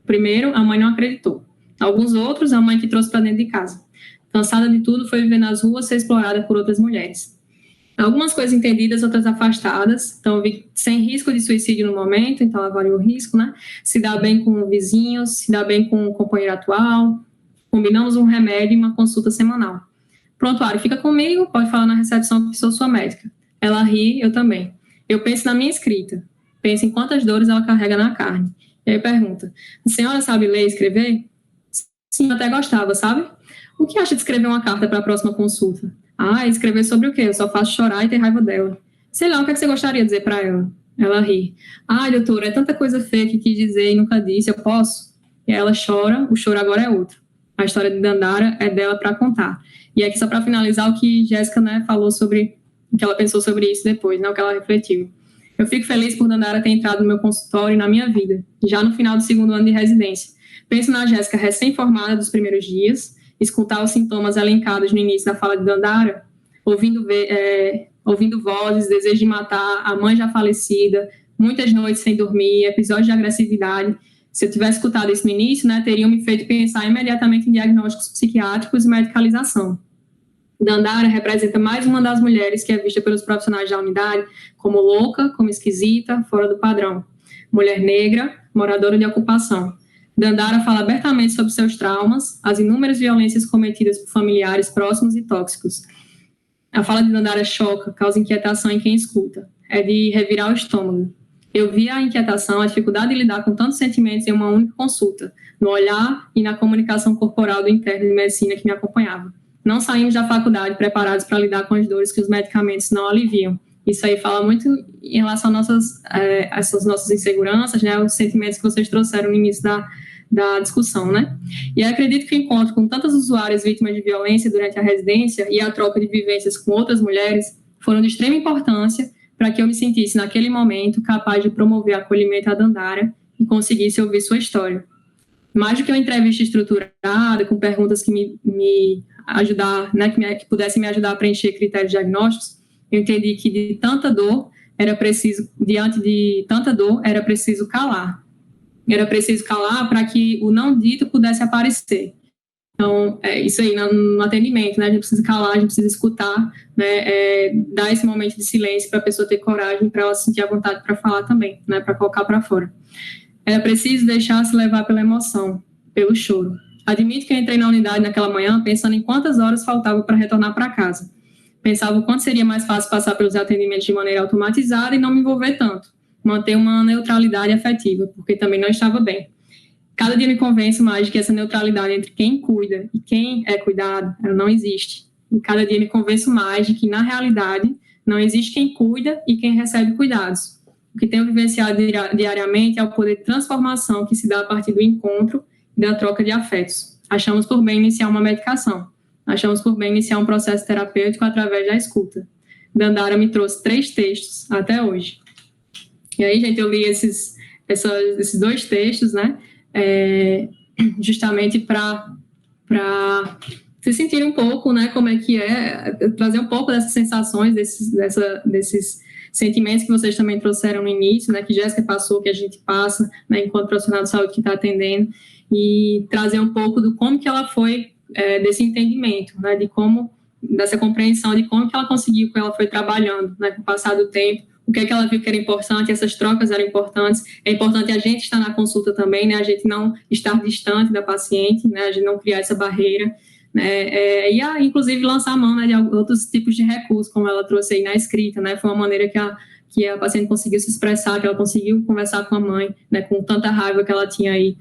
Primeiro, a mãe não acreditou. Alguns outros, a mãe que trouxe para dentro de casa. Cansada de tudo, foi viver nas ruas, ser explorada por outras mulheres. Algumas coisas entendidas, outras afastadas. Então, sem risco de suicídio no momento, então avalia o risco, né? Se dá bem com vizinhos, se dá bem com o companheiro atual. Combinamos um remédio e uma consulta semanal. Prontuário, fica comigo, pode falar na recepção que sou sua médica. Ela ri, eu também. Eu penso na minha escrita. Penso em quantas dores ela carrega na carne. E aí pergunta, a senhora sabe ler e escrever? Sim, eu até gostava, sabe? O que acha de escrever uma carta para a próxima consulta? Ah, escrever sobre o quê? Eu só faço chorar e ter raiva dela. Sei lá, o que é que você gostaria de dizer para ela? Ela ri. Ah, doutora, é tanta coisa feia que quis dizer e nunca disse, eu posso? E ela chora, o choro agora é outro. A história de Dandara é dela para contar. E aqui, só para finalizar, o que Jéssica, né, falou sobre, o que ela pensou sobre isso depois, né, o que ela refletiu. Eu fico feliz por Dandara ter entrado no meu consultório e na minha vida, já no final do 2º ano de residência. Penso na Jéssica recém-formada dos primeiros dias, escutar os sintomas elencados no início da fala de Dandara, ouvindo vozes, desejo de matar, a mãe já falecida, muitas noites sem dormir, episódios de agressividade. Se eu tivesse escutado isso no início, né, teriam me feito pensar imediatamente em diagnósticos psiquiátricos e medicalização. Dandara representa mais uma das mulheres que é vista pelos profissionais da unidade como louca, como esquisita, fora do padrão. Mulher negra, moradora de ocupação. Dandara fala abertamente sobre seus traumas, as inúmeras violências cometidas por familiares próximos e tóxicos. A fala de Dandara choca, causa inquietação em quem escuta. É de revirar o estômago. Eu vi a inquietação, a dificuldade de lidar com tantos sentimentos em uma única consulta, no olhar e na comunicação corporal do interno de medicina que me acompanhava. Não saímos da faculdade preparados para lidar com as dores que os medicamentos não aliviam. Isso aí fala muito em relação a essas nossas inseguranças, né, os sentimentos que vocês trouxeram no início da discussão, né? E acredito que o encontro com tantas usuárias vítimas de violência durante a residência e a troca de vivências com outras mulheres foram de extrema importância para que eu me sentisse, naquele momento, capaz de promover acolhimento a Dandara e conseguisse ouvir sua história. Mais do que uma entrevista estruturada, com perguntas que me ajudar, né, que pudessem me ajudar a preencher critérios diagnósticos, eu entendi que diante de tanta dor, era preciso calar. Era preciso calar para que o não dito pudesse aparecer. Então, é isso aí no atendimento, né? A gente precisa calar, a gente precisa escutar, né? Dar esse momento de silêncio para a pessoa ter coragem, para ela sentir a vontade para falar também, né? Para colocar para fora. Era preciso deixar-se levar pela emoção, pelo choro. Admito que eu entrei na unidade naquela manhã pensando em quantas horas faltavam para retornar para casa. Pensava o quanto seria mais fácil passar pelos atendimentos de maneira automatizada e não me envolver tanto. Manter uma neutralidade afetiva, porque também não estava bem. Cada dia me convenço mais de que essa neutralidade entre quem cuida e quem é cuidado, ela não existe. E cada dia me convenço mais de que, na realidade, não existe quem cuida e quem recebe cuidados. O que tenho vivenciado diariamente é o poder de transformação que se dá a partir do encontro e da troca de afetos. Achamos por bem iniciar uma medicação. Achamos por bem iniciar um processo terapêutico através da escuta. Dandara me trouxe 3 textos até hoje. E aí, gente, eu li esses 2 textos, né? Justamente para se sentir um pouco, né? Como é que trazer um pouco dessas sensações, desses sentimentos que vocês também trouxeram no início, né, que Jéssica passou, que a gente passa, né, enquanto profissional de saúde que está atendendo, e trazer um pouco do como que ela foi, desse entendimento, né, dessa compreensão de como que ela conseguiu, que ela foi trabalhando, né, com o passar do tempo, o que é que ela viu que era importante, essas trocas eram importantes. É importante a gente estar na consulta também, né, a gente não estar distante da paciente, né, a gente não criar essa barreira, né, inclusive lançar a mão, né, de outros tipos de recursos, como ela trouxe aí na escrita, né, foi uma maneira que a paciente conseguiu se expressar, que ela conseguiu conversar com a mãe, né, com tanta raiva que ela tinha aí,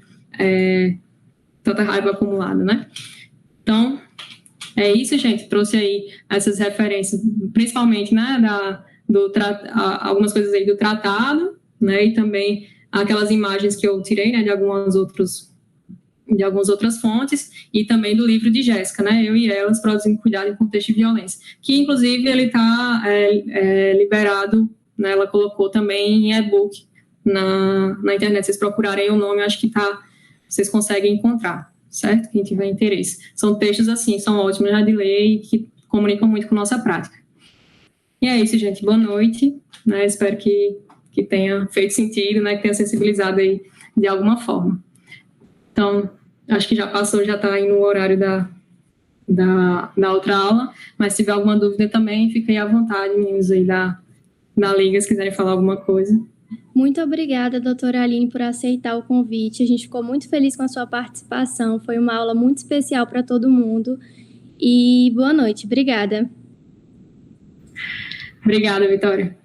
tanta raiva acumulada, né? Então, é isso, gente. Trouxe aí essas referências, principalmente, né, algumas coisas aí do tratado, né, e também aquelas imagens que eu tirei, né, de algumas outras fontes, e também do livro de Jéssica, né, Eu e Elas, Produzindo Cuidado em Contexto de Violência, que, inclusive, ele está liberado, né, ela colocou também em e-book na internet. Se vocês procurarem o nome, eu acho que vocês conseguem encontrar, certo? Quem tiver interesse. São textos, assim, são ótimos, já de ler e que comunicam muito com nossa prática. E é isso, gente. Boa noite, né, espero que tenha feito sentido, né, que tenha sensibilizado aí de alguma forma. Então, acho que já passou, já está aí no horário da outra aula, mas se tiver alguma dúvida também, fiquem à vontade, meninos aí da Liga, se quiserem falar alguma coisa. Muito obrigada, doutora Aline, por aceitar o convite. A gente ficou muito feliz com a sua participação. Foi uma aula muito especial para todo mundo. E boa noite. Obrigada. Obrigada, Vitória.